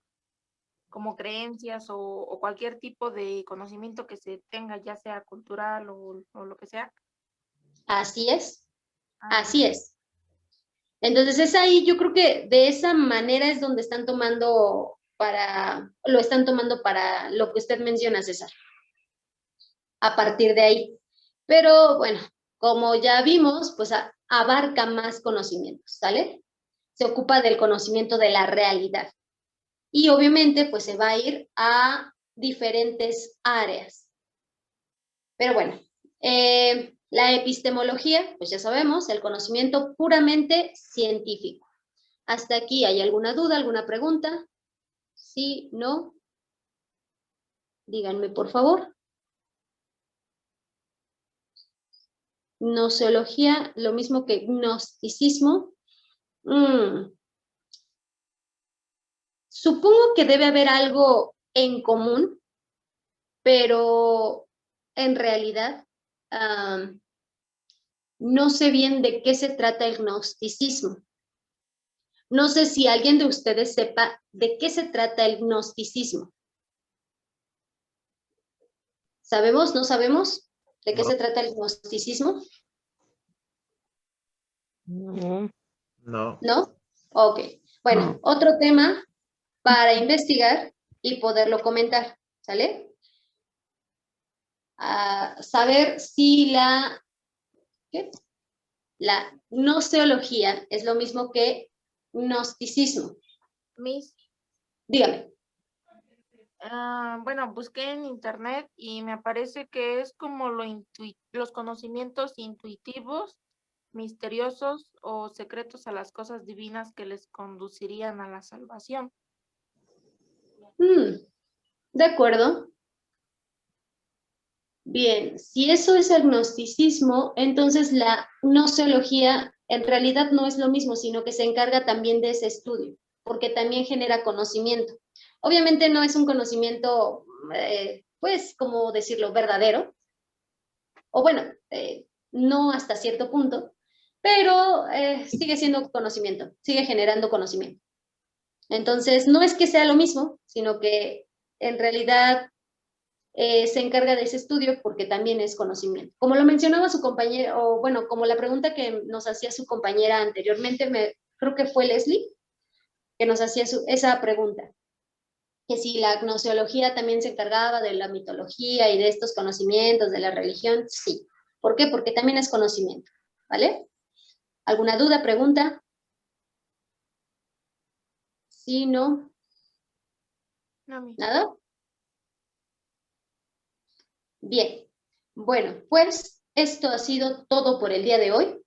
creencias o cualquier tipo de conocimiento que se tenga, ya sea cultural o lo que sea. Así es, así es. Entonces es ahí, yo creo que de esa manera es donde lo están tomando para lo que usted menciona, César. A partir de ahí. Pero bueno, como ya vimos, pues abarca más conocimientos, ¿sale? Se ocupa del conocimiento de la realidad. Y obviamente, pues se va a ir a diferentes áreas. Pero bueno, la epistemología, pues ya sabemos, el conocimiento puramente científico. ¿Hasta aquí hay alguna duda, alguna pregunta? ¿Sí? ¿No? Díganme, por favor. Gnoseología, lo mismo que gnosticismo. Supongo que debe haber algo en común, pero en realidad no sé bien de qué se trata el gnosticismo. No sé si alguien de ustedes sepa de qué se trata el gnosticismo. ¿Sabemos? ¿No sabemos de qué se trata el gnosticismo? No. ¿No? Ok. Bueno, otro tema para investigar y poderlo comentar, ¿sale? Saber si la gnoseología es lo mismo que gnosticismo. Miss, Dígame. bueno, busqué en internet y me parece que es como los conocimientos intuitivos, misteriosos o secretos a las cosas divinas que les conducirían a la salvación. De acuerdo. Bien, si eso es el gnosticismo, entonces la gnoseología en realidad no es lo mismo, sino que se encarga también de ese estudio, porque también genera conocimiento. Obviamente no es un conocimiento, pues, ¿cómo decirlo?, verdadero, o bueno, no hasta cierto punto, pero sigue siendo conocimiento, sigue generando conocimiento. Entonces, no es que sea lo mismo, sino que en realidad se encarga de ese estudio porque también es conocimiento. Como lo mencionaba su compañera, o bueno, como la pregunta que nos hacía su compañera anteriormente, creo que fue Leslie, que nos hacía esa pregunta, que si la gnoseología también se encargaba de la mitología y de estos conocimientos de la religión, sí. ¿Por qué? Porque también es conocimiento, ¿vale? ¿Alguna duda, pregunta? ¿Sí, no? No, miss. ¿Nada? Bien. Bueno, pues esto ha sido todo por el día de hoy.